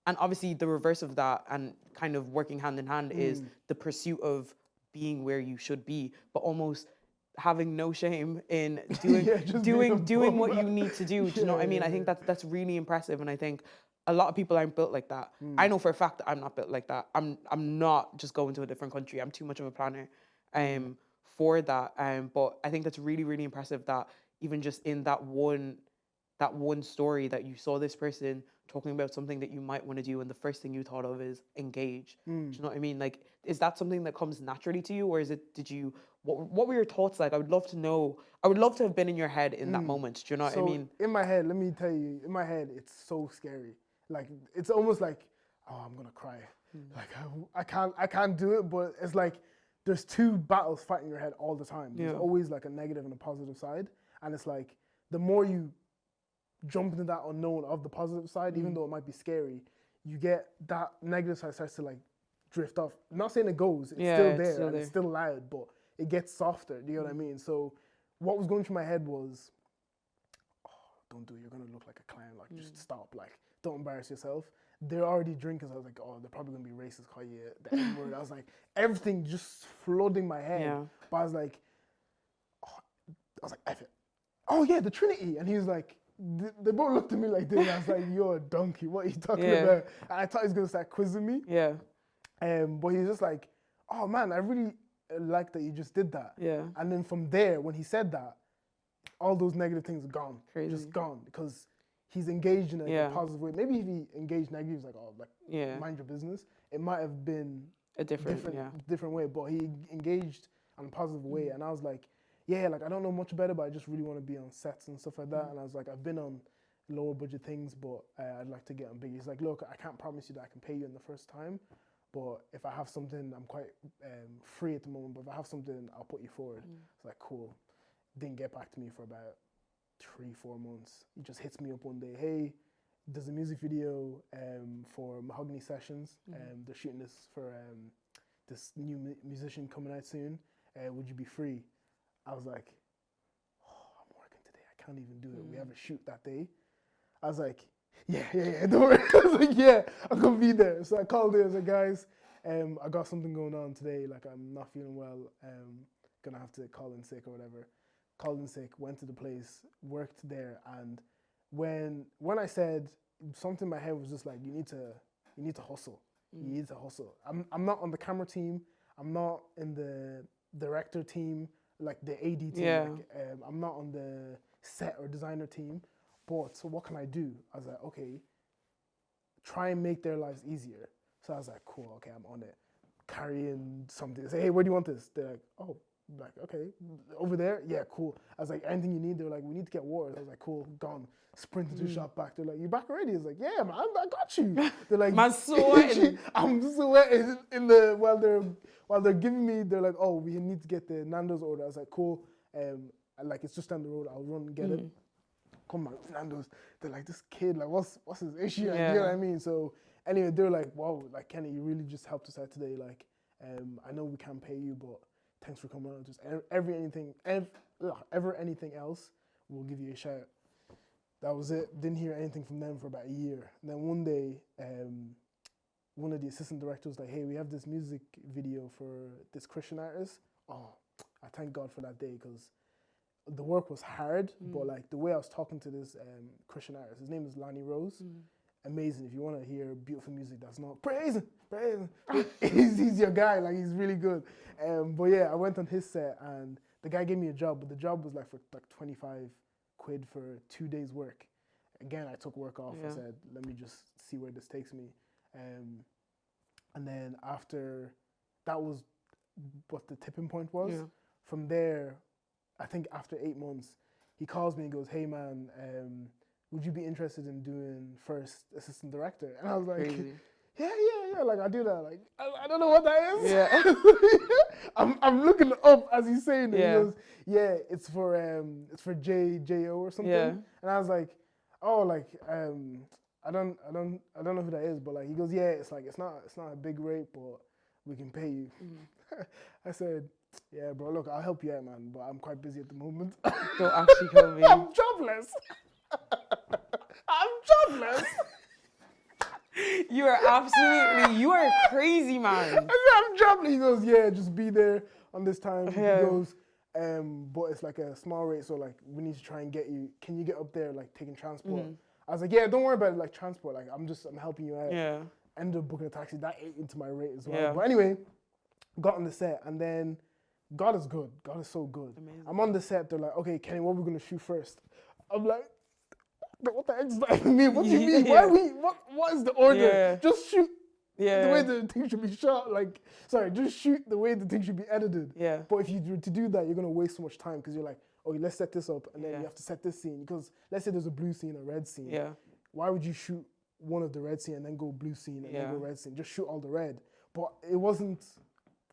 and obviously the reverse of that and kind of working hand in hand is the pursuit of being where you should be, but almost having no shame in doing what you need to do. Do you know what I mean? I think that's really impressive, and I think a lot of people aren't built like that. I know for a fact that I'm not built like that. I'm not just going to a different country. I'm too much of a planner for that. But I think that's really, really impressive that even just in that one story that you saw this person talking about something that you might want to do, and the first thing you thought of is engage. Do you know what I mean? Like, is that something that comes naturally to you, or is it? What were your thoughts like? I would love to know. I would love to have been in your head in that moment. Do you know what I mean? In my head, let me tell you, in my head, it's so scary. Like, it's almost like, oh, I'm gonna cry. Like, I can't do it. But it's like there's two battles fighting in your head all the time. There's always like a negative and a positive side, and it's like the more you jump into that unknown of the positive side, even though it might be scary, you get that negative side starts to like drift off. I'm not saying it goes, it's still there, and it's still loud, but it gets softer. Do you know what I mean? So what was going through my head was, oh, don't do it, you're gonna look like a clown, like just stop, like don't embarrass yourself. They're already drinking, so I was like, oh, they're probably gonna be racist, call you the N word. I was like, everything just flooding my head. But I was like, F it. Oh yeah, the Trinity. And he was like, they both looked at me like this. I was like, you're a donkey. What are you talking about? And I thought he was going to start quizzing me. Yeah. But he was just like, oh man, I really like that you just did that. Yeah. And then from there, when he said that, all those negative things are gone. Crazy. Just gone. Because he's engaged in a positive way. Maybe if he engaged negative, he's like, oh, like, mind your business. It might have been a different way. But he engaged in a positive way. And I was like, yeah, like I don't know much about it, but I just really want to be on sets and stuff like that. And I was like, I've been on lower budget things, but I'd like to get on big. He's like, look, I can't promise you that I can pay you in the first time, but if I have something, I'm quite free at the moment, but if I have something, I'll put you forward. It's like, cool. Didn't get back to me for about 3-4 months. He just hits me up one day, hey, there's a music video for Mahogany Sessions. They're shooting this for this new musician coming out soon. Would you be free? I was like, oh, I'm working today. I can't even do it. We have a shoot that day. I was like, yeah, don't worry. I was like, yeah, I'm going to be there. So I called in. I was like, guys, I got something going on today. Like, I'm not feeling well. Going to have to call in sick or whatever. Called in sick, went to the place, worked there. And when I said, something in my head was just like, you need to hustle. You need to hustle. I'm not on the camera team. I'm not in the director team, like the AD team. Like, I'm not on the set or designer team, but so what can I do? I was like, okay, try and make their lives easier. So I was like, cool, okay, I'm on it. Carry in something. Say, hey, where do you want this? They're like, oh, like, okay, over there? Yeah, cool. I was like, anything you need? They were like, we need to get water. I was like, cool, gone. Sprint into the shop back. They're like, you back already? I was like, yeah, man, I got you. They're like, man, sweating. I'm sweating in the while they're giving me. They're like, oh, we need to get the Nando's order. I was like, cool. Like it's just down the road. I'll run and get it. Come on, Nando's. They're like, this kid, like, what's his issue? Like, you know what I mean? So anyway, they're like, wow, like Kenny, you really just helped us out today. Like, I know we can't pay you, but thanks for coming out. Just anything else, we'll give you a shout. That was it. Didn't hear anything from them for about a year. And then one day, one of the assistant directors was like, hey, we have this music video for this Christian artist. Oh, I thank God for that day, because the work was hard, but like the way I was talking to this Christian artist, his name is Lonnie Rose. amazing. If you want to hear beautiful music that's not praise, he's your guy. Like, he's really good. But yeah, I went on his set and the guy gave me a job, but the job was like for like 25 quid for 2 days work. Again, I took work off. I said, let me just see where this takes me. And then after, that was what the tipping point was. Yeah. From there, I think after 8 months, he calls me and goes, hey man, would you be interested in doing first assistant director? And I was like, yeah, like I do that. Like, I don't know what that is. Yeah. I'm looking up as he's saying it. Yeah. He goes, yeah, it's for JO or something. Yeah. And I was like, oh, like, I don't know who that is, but like, he goes, yeah, it's like, it's not a big rate, but we can pay you. I said, yeah, bro, look, I'll help you out, man, but I'm quite busy at the moment. Don't actually call me. I'm jobless. I'm jobless. You are crazy, man. I'm jobless. He goes, yeah, just be there on this time. Yeah. He goes, but it's like a small rate, so like, we need to try and get you, can you get up there, like, taking transport? I was like, yeah, don't worry about it, like, transport, like, I'm helping you out. Yeah. Ended up booking a taxi, that ate into my rate as well. Yeah. But anyway, got on the set, and then God is good. God is so good. Amazing. I'm on the set. They're like, okay, Kenny, what are we going to shoot first? I'm like, what the heck does that mean? What do you mean? Why what is the order? Yeah. Just shoot the way the thing should be shot. Like, sorry, just shoot the way the thing should be edited. Yeah. But if you were to do that, you're going to waste so much time because you're like, oh, let's set this up. And then you have to set this scene. Because let's say there's a blue scene, a red scene. Yeah. Why would you shoot one of the red scene and then go blue scene and then go red scene? Just shoot all the red. But it wasn't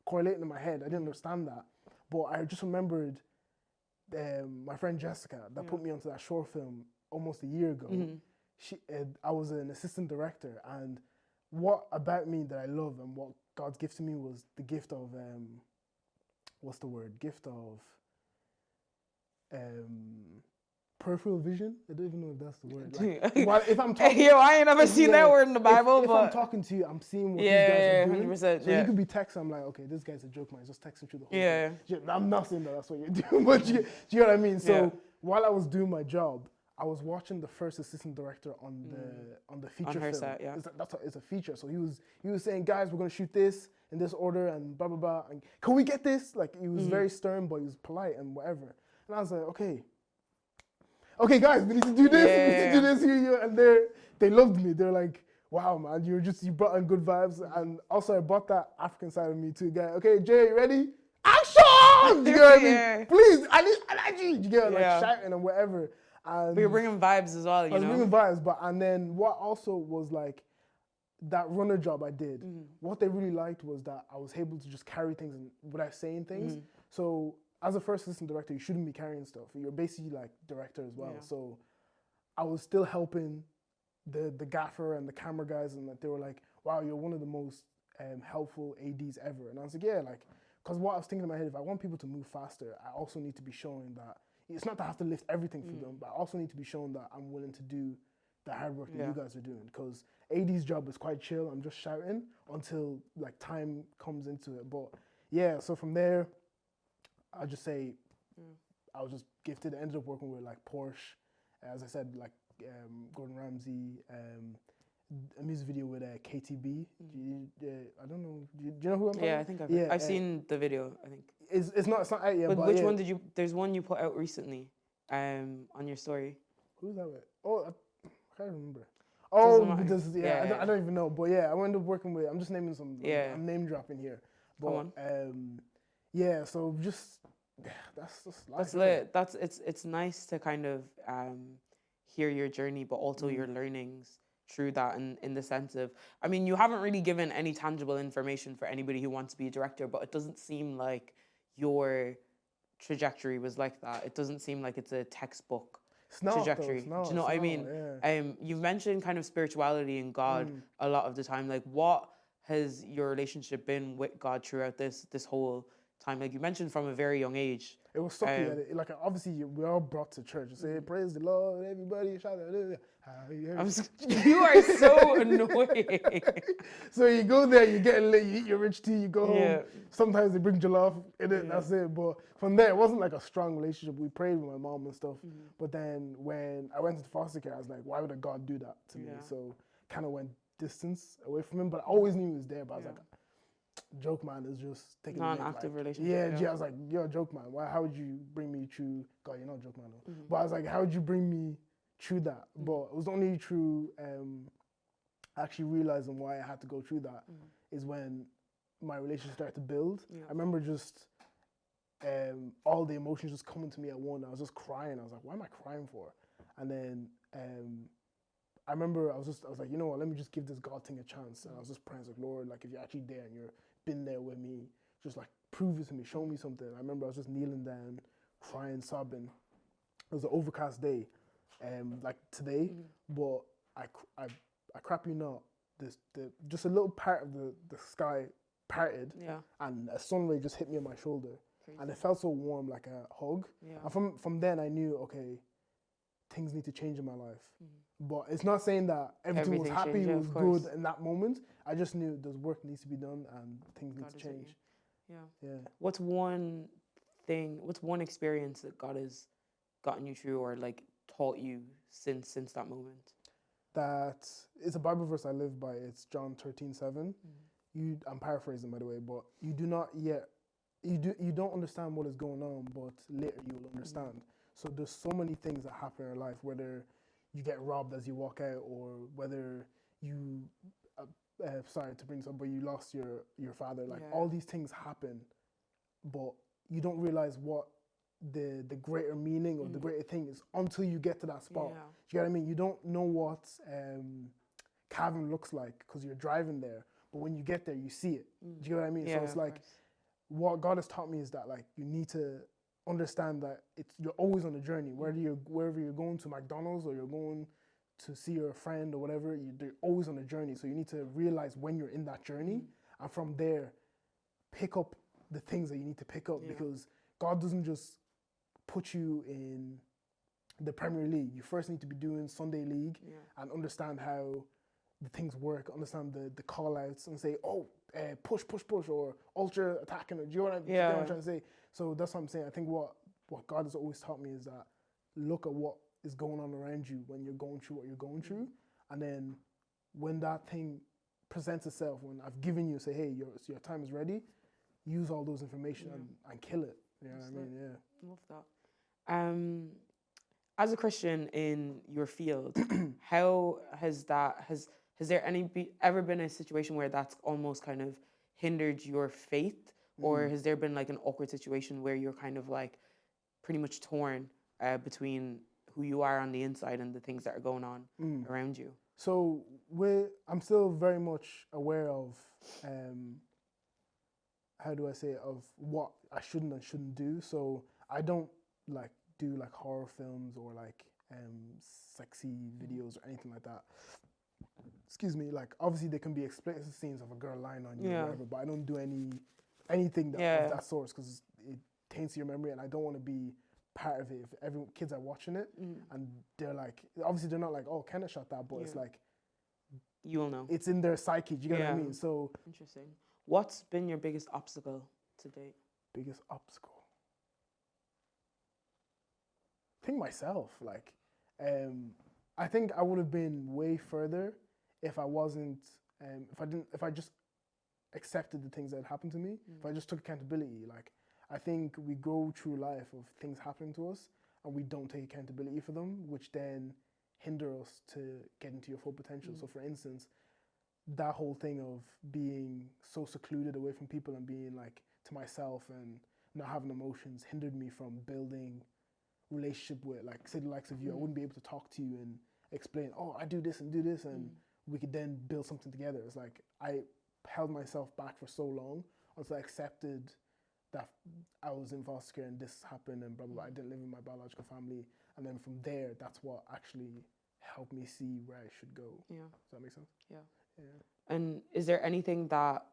correlating in my head. I didn't understand that. But I just remembered my friend Jessica that put me onto that short film almost a year ago. I was an assistant director, and what about me that I love and what God's gift to me was the gift of what's the word? Gift of peripheral vision. I don't even know if that's the word. Like, well, if I'm talking, I ain't never seen that word in the Bible. If I'm talking to you, I'm seeing what these guys are doing. 100%. So you could be texting. I'm like, okay, this guy's a joke, man. He's just texting through the whole thing. I'm not saying that that's what you're doing, but do you know what I mean? So while I was doing my job, I was watching the first assistant director on the feature on her film. Set, yeah. It's a feature. So he was saying, guys, we're gonna shoot this in this order and blah blah blah. And can we get this? Like, he was very stern, but he was polite and whatever. And I was like, okay, guys, we need to do this. We need to do this here. And they loved me. They're like, wow, man, you brought in good vibes. And also, I brought that African side of me too, guy. Okay, Jay, ready? Action! You know what I mean? Please, I need energy. You get like shouting and whatever. And but you're bringing vibes as well, you know? I was bringing vibes, and then what also was like, that runner job I did, what they really liked was that I was able to just carry things without saying things. So as a first assistant director, you shouldn't be carrying stuff. You're basically like director as well. Yeah. So I was still helping the gaffer and the camera guys, and they were like, wow, you're one of the most helpful ADs ever. And I was like, yeah, like, because what I was thinking in my head, if I want people to move faster, I also need to be showing that it's not that I have to lift everything for them, but I also need to be shown that I'm willing to do the hard work that you guys are doing. Because AD's job is quite chill. I'm just shouting until like time comes into it. But yeah, so from there, I'll just say I was just gifted. I ended up working with like Porsche, as I said, like Gordon Ramsay, a music video with KTB. I don't know. Do you know who I'm talking about? I think I've seen the video. I think it's not out yet. But which one did you? There's one you put out recently, on your story. Who's that with? Oh, I can't remember. Oh, I don't even know. But yeah, I ended up working with. I'm just naming some. Yeah. I'm name dropping here. But yeah. So just that's just life. That's lit. It's nice to kind of hear your journey, but also your learnings through that, in the sense of, I mean, you haven't really given any tangible information for anybody who wants to be a director, but it doesn't seem like your trajectory was like that. It doesn't seem like it's a textbook trajectory. Do you know what I mean? Yeah. You've mentioned kind of spirituality and God a lot of the time. Like, what has your relationship been with God throughout this whole time? Like, you mentioned from a very young age. It was something like, obviously we're all brought to church and say, praise the Lord, everybody shout out. You are so annoying. So you go there, you get late, you eat your rich tea, you go home. Sometimes they bring jollof in it, that's it. But from there, it wasn't like a strong relationship. We prayed with my mom and stuff. But then when I went into foster care, I was like, why would a God do that to me? So kind of went distance away from him, but I always knew he was there. But I was like, joke man is just taking non-active relationship. Yeah, I was like, you're a joke man. Why? How would you bring me through? God, you're not a joke man. No. But I was like, how would you bring me through that? But it was only through actually realizing why I had to go through that is when my relationship started to build. I remember just all the emotions just coming to me at once. I was just crying. I was like, why am I crying for? And then I remember I was like, you know what, let me just give this God thing a chance. And I was just praying, like, Lord, like, if you're actually there and you're been there with me, just like prove it to me, show me something. I remember I was just kneeling down, crying, sobbing. It was an overcast day, like today, but I crap you not, just a little part of the sky parted, and a sun ray just hit me on my shoulder. Crazy. And it felt so warm, like a hug. And from then I knew, okay, things need to change in my life. But it's not saying that everything was happy, it was good in that moment. I just knew there's work needs to be done and things need to change. Yeah. What's one experience that God has gotten you through or like taught you since that moment? That it's a Bible verse I live by. It's John 13:7. I'm paraphrasing, by the way, but you don't understand what is going on, but later you will understand. So there's so many things that happen in your life, whether you get robbed as you walk out, or whether you, sorry to bring this up, but you lost your father. Like all these things happen, but you don't realize what the greater meaning or the greater thing is until you get to that spot. Do you get what I mean? You don't know what Cavan looks like because you're driving there, but when you get there, you see it. Do you get what I mean? So it's like, what God has taught me is that like you need to understand that you're always on a journey. Wherever you're going to McDonald's or you're going to see your friend or whatever, you're always on a journey. So you need to realize when you're in that journey, and from there, pick up the things that you need to pick up, because God doesn't just put you in the Premier League. You first need to be doing Sunday League and understand how the things work, understand the call outs and say, push, or ultra attacking, or do you know what I'm trying to say? So that's what I'm saying. I think what God has always taught me is that look at what is going on around you when you're going through what you're going through. And then when that thing presents itself, when I've given you, say, hey, your time is ready, use all those information and kill it. You know what I mean? Yeah. Love that. As a Christian in your field, how has there ever been a situation where that's almost kind of hindered your faith? Or has there been like an awkward situation where you're kind of like pretty much torn between who you are on the inside and the things that are going on around you? So I'm still very much aware of, how do I say it, of what I shouldn't and shouldn't do. So I don't like do like horror films or like sexy videos or anything like that. Excuse me. Like obviously there can be explicit scenes of a girl lying on you or whatever, but I don't do anything of that sort because it taints your memory, and I don't want to be part of it. If kids are watching it and they're like, obviously they're not like, oh, Kenneth shot that, but it's like, you'll know. It's in their psyche. Do you get what I mean? So interesting. What's been your biggest obstacle to date? Biggest obstacle? I think myself. Like, I think I would have been way further if I wasn't, if I just accepted the things that had happened to me, if I just took accountability. Like, I think we go through life of things happening to us and we don't take accountability for them, which then hinder us to get into your full potential. So for instance, that whole thing of being so secluded away from people and being like to myself and not having emotions hindered me from building relationship with, like, say the likes of you. I wouldn't be able to talk to you and explain, oh, I do this and we could then build something together. It's like I held myself back for so long until I accepted that I was in foster care and this happened and blah, blah, blah. I didn't live in my biological family. And then from there, that's what actually helped me see where I should go. Yeah. Does that make sense? Yeah. And is there anything that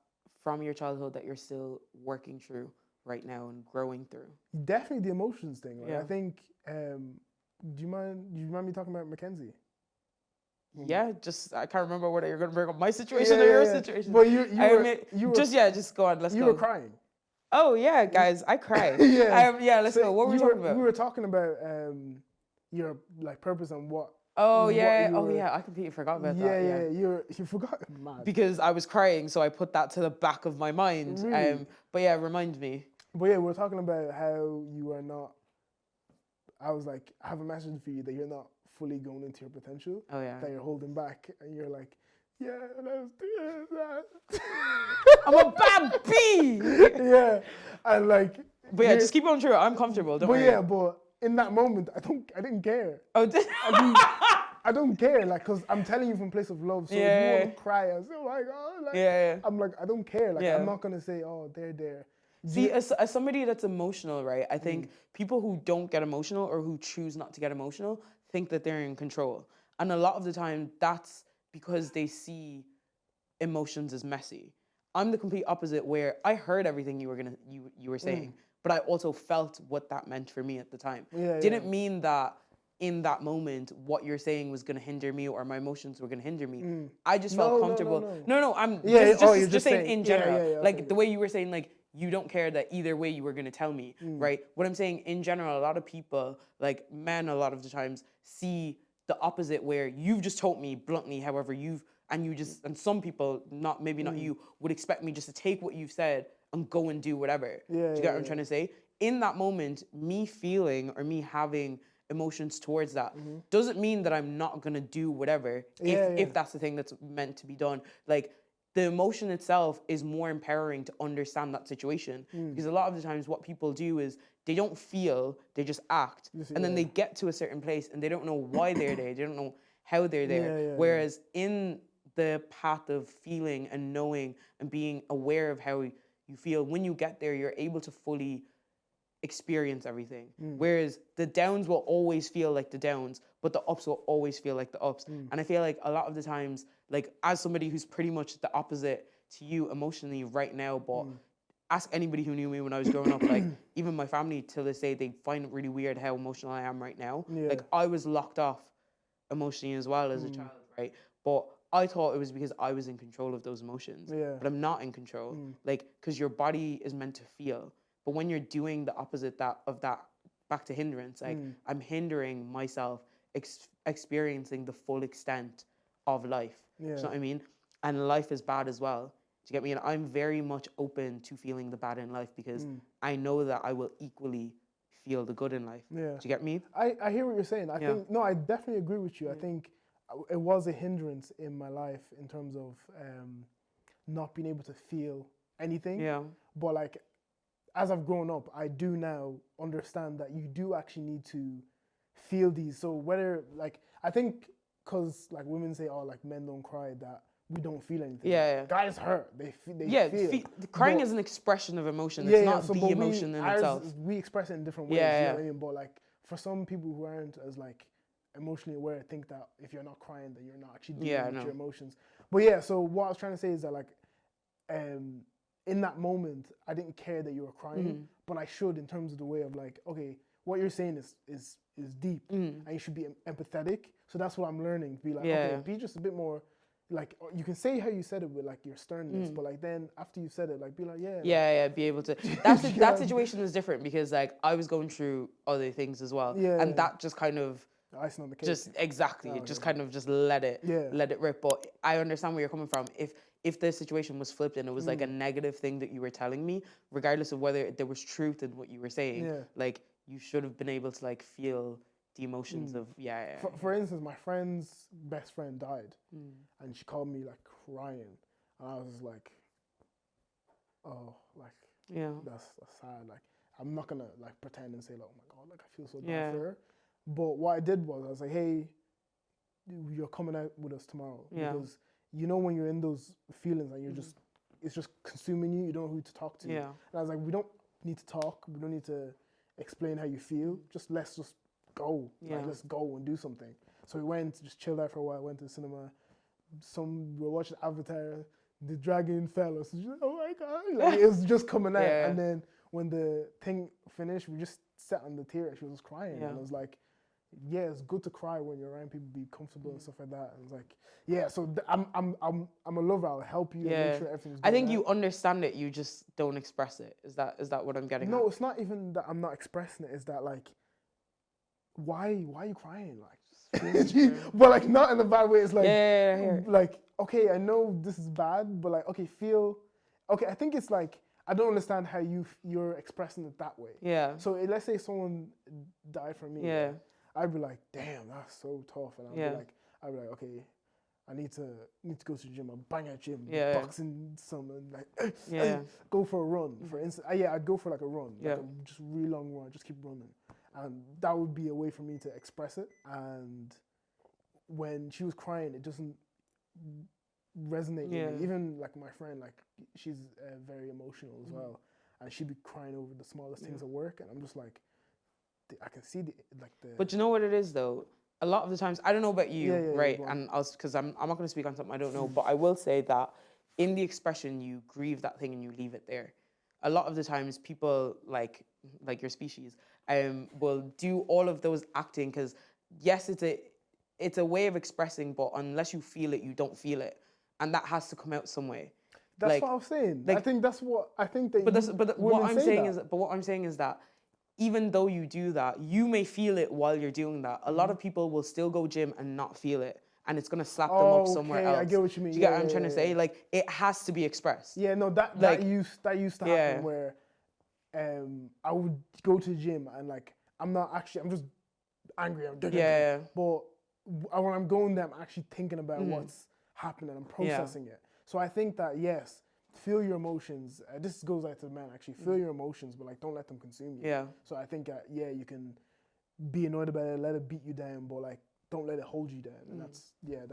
from your childhood that you're still working through right now and growing through? Definitely the emotions thing. Like, I think, do you mind me talking about Mackenzie? Yeah, I can't remember whether you're going to bring up my situation or your situation. But you were just go on. Let's go. You were crying. Oh yeah, guys, I cry. Let's go. What were we talking about? We were talking about your like purpose and what Oh yeah, I completely forgot about that. Yeah, you forgot. Mad. Because I was crying, so I put that to the back of my mind. Really? But yeah, remind me. But yeah, we're talking about how you are not. I was like, I have a message for you that you're not fully going into your potential. Oh yeah. That you're holding back, and you're like, yeah, let's do that. I'm a bad bee. Yeah, and like. But yeah, just keep on through it. I'm comfortable. Don't worry. Yeah, but in that moment, I didn't care. Oh, I don't care, like, cause I'm telling you from a place of love. So if you want to cry, I say, oh my God, like, I'm like, I don't care. Like, I'm not gonna say, oh, they're there. See, as somebody that's emotional, right? I think people who don't get emotional or who choose not to get emotional think that they're in control, and a lot of the time, that's because they see emotions as messy. I'm the complete opposite, where I heard everything you were saying, but I also felt what that meant for me at the time. Didn't mean that in that moment what you're saying was going to hinder me or my emotions were going to hinder me. I just felt comfortable. No, I'm just saying in general. Like the way you were saying, like, you don't care that either way you were going to tell me, right? What I'm saying in general, a lot of people, like men, a lot of the times see the opposite, where you've just told me bluntly, however, and some people, maybe not you, would expect me just to take what you've said and go and do whatever. Do you get what I'm trying to say? In that moment, me feeling or me having emotions towards that doesn't mean that I'm not gonna do whatever if that's the thing that's meant to be done. Like, the emotion itself is more empowering to understand that situation, because a lot of the times what people do is they don't feel, they just act, and then they get to a certain place and they don't know why they're there, they don't know how they're there. Whereas in the path of feeling and knowing and being aware of how you feel, when you get there, you're able to fully experience everything. Whereas the downs will always feel like the downs, but the ups will always feel like the ups. And I feel like a lot of the times, like, as somebody who's pretty much the opposite to you emotionally right now, but ask anybody who knew me when I was growing up, like, even my family till this day, they find it really weird how emotional I am right now. Like, I was locked off emotionally as well as a child, right? But I thought it was because I was in control of those emotions, but I'm not in control. Like, because your body is meant to feel, but when you're doing the opposite of that, back to hindrance, like, I'm hindering myself experiencing the full extent of life. You know what I mean? And life is bad as well. Do you get me? And I'm very much open to feeling the bad in life, because I know that I will equally feel the good in life. Do you get me? I hear what you're saying. I think, no, I definitely agree with you. I think it was a hindrance in my life in terms of not being able to feel anything. But like, as I've grown up, I do now understand that you do actually need to feel these. So whether, like, I think, because like women say, oh, like, men don't cry, that we don't feel anything. Guys hurt. They feel. Crying is an expression of emotion. It's not the emotion in itself. We express it in different ways. You know what I mean? But like, for some people who aren't as like emotionally aware, think that if you're not crying, then you're not actually dealing with your emotions. But so what I was trying to say is that, like, in that moment, I didn't care that you were crying, but I should, in terms of the way of like, okay, what you're saying is deep, and you should be empathetic. So that's what I'm learning. Be like, okay, be just a bit more, like, you can say how you said it with like your sternness, but like then after you said it, like, be like, be able to. That situation is different, because like I was going through other things as well, and that just kind of icing on the cake. Just exactly, kind of just let it rip. But I understand where you're coming from. If the situation was flipped and it was like a negative thing that you were telling me, regardless of whether there was truth in what you were saying, like, you should have been able to like feel the emotions of For instance, my friend's best friend died, and she called me like crying, and I was like, oh, like, that's sad. Like, I'm not gonna like pretend and say like, oh my God, like, I feel so bad for her. But what I did was I was like, hey, you're coming out with us tomorrow, because you know when you're in those feelings and you're just, it's just consuming you, you don't know who to talk to. And I was like, we don't need to talk, we don't need to explain how you feel, let's just go. Like, let's go and do something. So we went, just chilled out for a while, went to the cinema, we were watching Avatar, the dragon fell, so just, oh my God, like, it was just coming out. And then when the thing finished, we just sat on the tear, she was crying, and I was like, it's good to cry when you're around people, be comfortable and stuff like that. And it's like, so I'm a lover. I'll help you and make sure everything's good. I think you understand it, you just don't express it. Is that what I'm getting? No, it's not even that I'm not expressing it. It's that, like, why are you crying? Like, but like not in a bad way. It's like, yeah. Like, okay, I know this is bad, but like, okay, I think it's like, I don't understand how you're expressing it that way. Yeah. So let's say someone died for me. Yeah. I'd be like, damn, that's so tough. And I'd be like, okay, I need to go to the gym. I'll bang at gym, boxing some, and like, go for a run. For instance, I'd go for like a run, like a just really long run. Just keep running, and that would be a way for me to express it. And when she was crying, it doesn't resonate with me. Even like my friend, like she's very emotional as well, and she'd be crying over the smallest things at work, and I'm just like, I can see the. But you know what it is though. A lot of the times, I don't know about you, right? And because I'm not going to speak on something I don't know, but I will say that in the expression, you grieve that thing and you leave it there. A lot of the times, people like your species will do all of those acting because yes, it's a way of expressing, but unless you feel it, you don't feel it, and that has to come out some way. That's what I'm saying. I think that's what I think that. What I'm saying is that. Even though you do that, you may feel it while you're doing that. A lot of people will still go gym and not feel it, and it's gonna slap them up somewhere else. I get what you mean. Do you get what I'm trying to say? Like, it has to be expressed. Yeah, no, that used to happen where I would go to the gym and like I'm just angry. But when I'm going there, I'm actually thinking about what's happening. I'm processing it. So I think that yes. Feel your emotions. This goes out to the men actually. Feel your emotions, but like don't let them consume you. Yeah. So I think you can be annoyed about it, let it beat you down, but like don't let it hold you down. And that's 100%.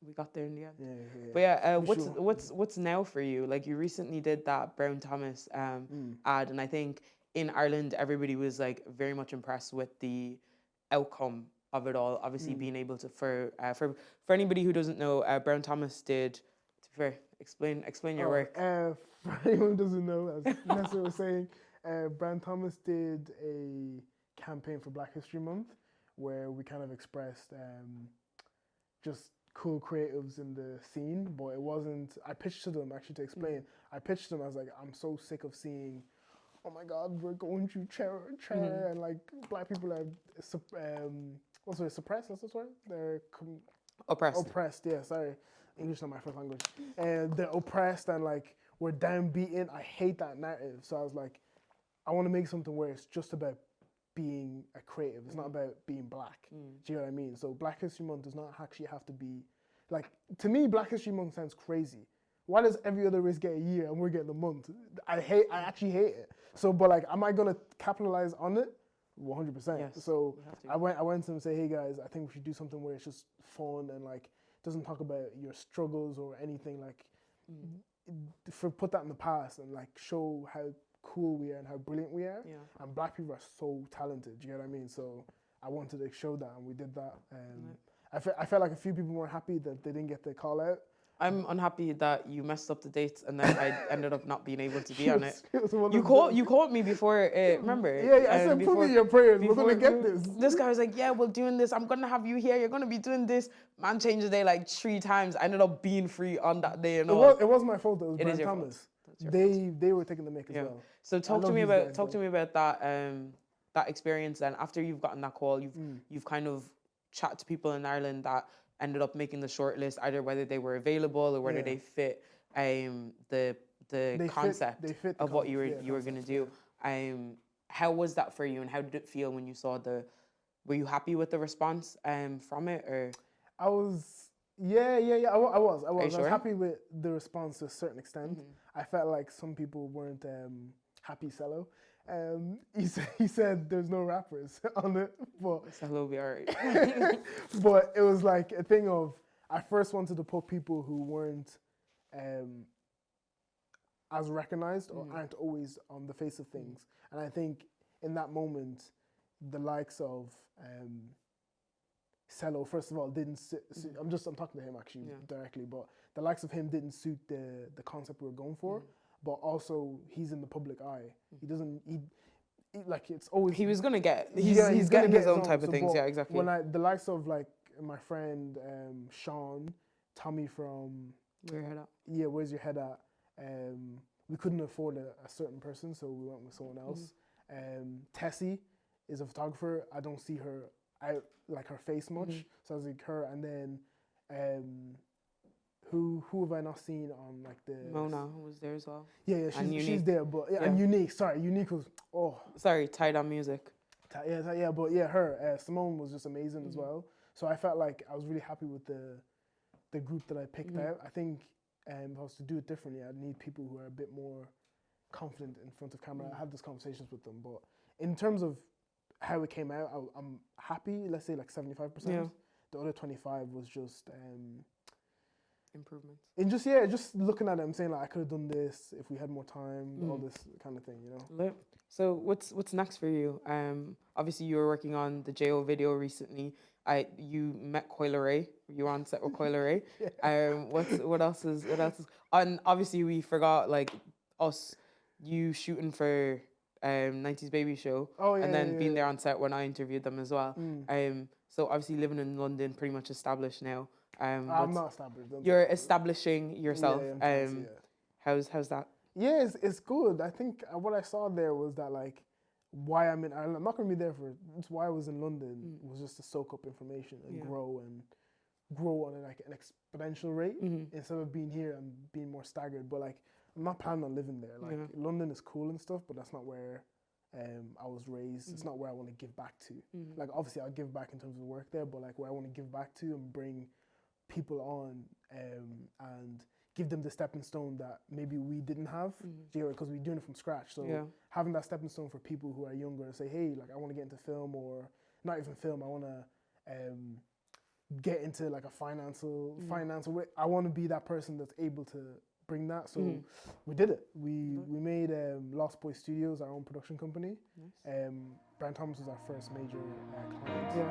We got there in the end. Yeah. But what's now for you? Like you recently did that Brown Thomas ad, and I think in Ireland everybody was like very much impressed with the outcome of it all. Obviously, being able to for anybody who doesn't know, Brown Thomas did. Explain your work. For anyone who doesn't know, as Nesser was saying, Brown Thomas did a campaign for Black History Month where we kind of expressed just cool creatives in the scene, but it wasn't. I pitched to them actually to explain. I pitched them as like, I'm so sick of seeing, oh my God, we're going through terror, and like Black people are suppressed. That's the word. They're oppressed. Oppressed. Yeah, sorry. English is not my first language. And they're oppressed and like we're downbeaten. I hate that narrative. So I was like, I want to make something where it's just about being a creative. It's not about being black. Do you know what I mean? So Black History Month does not actually have to be like, to me, Black History Month sounds crazy. Why does every other race get a year and we're getting a month? I actually hate it. So, but like, am I gonna capitalize on it? 100%. Yes, so I went to them and say, hey guys, I think we should do something where it's just fun and like doesn't talk about your struggles or anything, like put that in the past and like show how cool we are and how brilliant we are. And Black people are so talented, do you know what I mean? So I wanted to show that and we did that. I felt like a few people weren't happy that they didn't get the call out. I'm unhappy that you messed up the dates and then I ended up not being able to be on it. You called me before, remember? Yeah, I said, put me in your prayers, we're going to get this. This guy was like, yeah, we're doing this. I'm going to have you here. You're going to be doing this. Man changed the day like 3 times. I ended up being free on that day. And it wasn't my fault. It was Brian Thomas. Fault. They were taking the mic as well. So talk to me about that that experience. And after you've gotten that call, you've kind of chat to people in Ireland that ended up making the shortlist, either whether they were available or whether they fit the concept of what you were going to do. How was that for you, and how did it feel when you saw were you happy with the response from it, or? I was, I was. Sure? I was happy with the response to a certain extent. I felt like some people weren't happy Cello. He said there's no rappers on it, but Cello will be alright. But it was like a thing of, I first wanted to put people who weren't as recognized or aren't always on the face of things. And I think in that moment, the likes of Cello, first of all, didn't suit. I'm talking to him actually directly, but the likes of him didn't suit the concept we were going for. But also, he's in the public eye. He doesn't. Like it's always. He was gonna get. He's getting his own type of things. Yeah, exactly. When the likes of like my friend Sean, Tommy from Where Your Head At. Yeah, Where's Your Head At? We couldn't afford a certain person, so we went with someone else. Tessie is a photographer. I don't see her out like her face much. So I was like her, and then who have I not seen on like the Mona was there as well. Yeah, she's there, but and Unique. Sorry, Unique was sorry, tied on music. But her Simone was just amazing as well. So I felt like I was really happy with the group that I picked out. I think if I was to do it differently, I'd need people who are a bit more confident in front of camera. I had these conversations with them, but in terms of how it came out, I'm happy. Let's say like 75%. Yeah. The other 25 was just improvements. And just looking at it, I'm saying like I could have done this if we had more time, all this kind of thing, you know. So what's next for you? Obviously you were working on the JO video recently. You met Coyle Ray. You were on set with Coyle Ray. What else is? And obviously we forgot like you shooting for 90s Baby Show. And then being there on set when I interviewed them as well. So obviously living in London, pretty much established now. I'm not established. You're establishing yourself. How's that? Yeah, it's good. I think what I saw there was that like why I'm in Ireland. I'm not going to be there for. It's why I was in London was just to soak up information and grow on like an exponential rate instead of being here and being more staggered. But like I'm not planning on living there. Like London is cool and stuff, but that's not where I was raised. It's not where I want to give back to. Like obviously I'll give back in terms of work there, but like where I want to give back to and bring people on and give them the stepping stone that maybe we didn't have, because we're doing it from scratch. So having that stepping stone for people who are younger and say, hey, like I want to get into film, or not even film, I want to get into like a financial way. I want to be that person that's able to bring that. So we did it. We made Lost Boy Studios, our own production company. Brian Thomas was our first major client.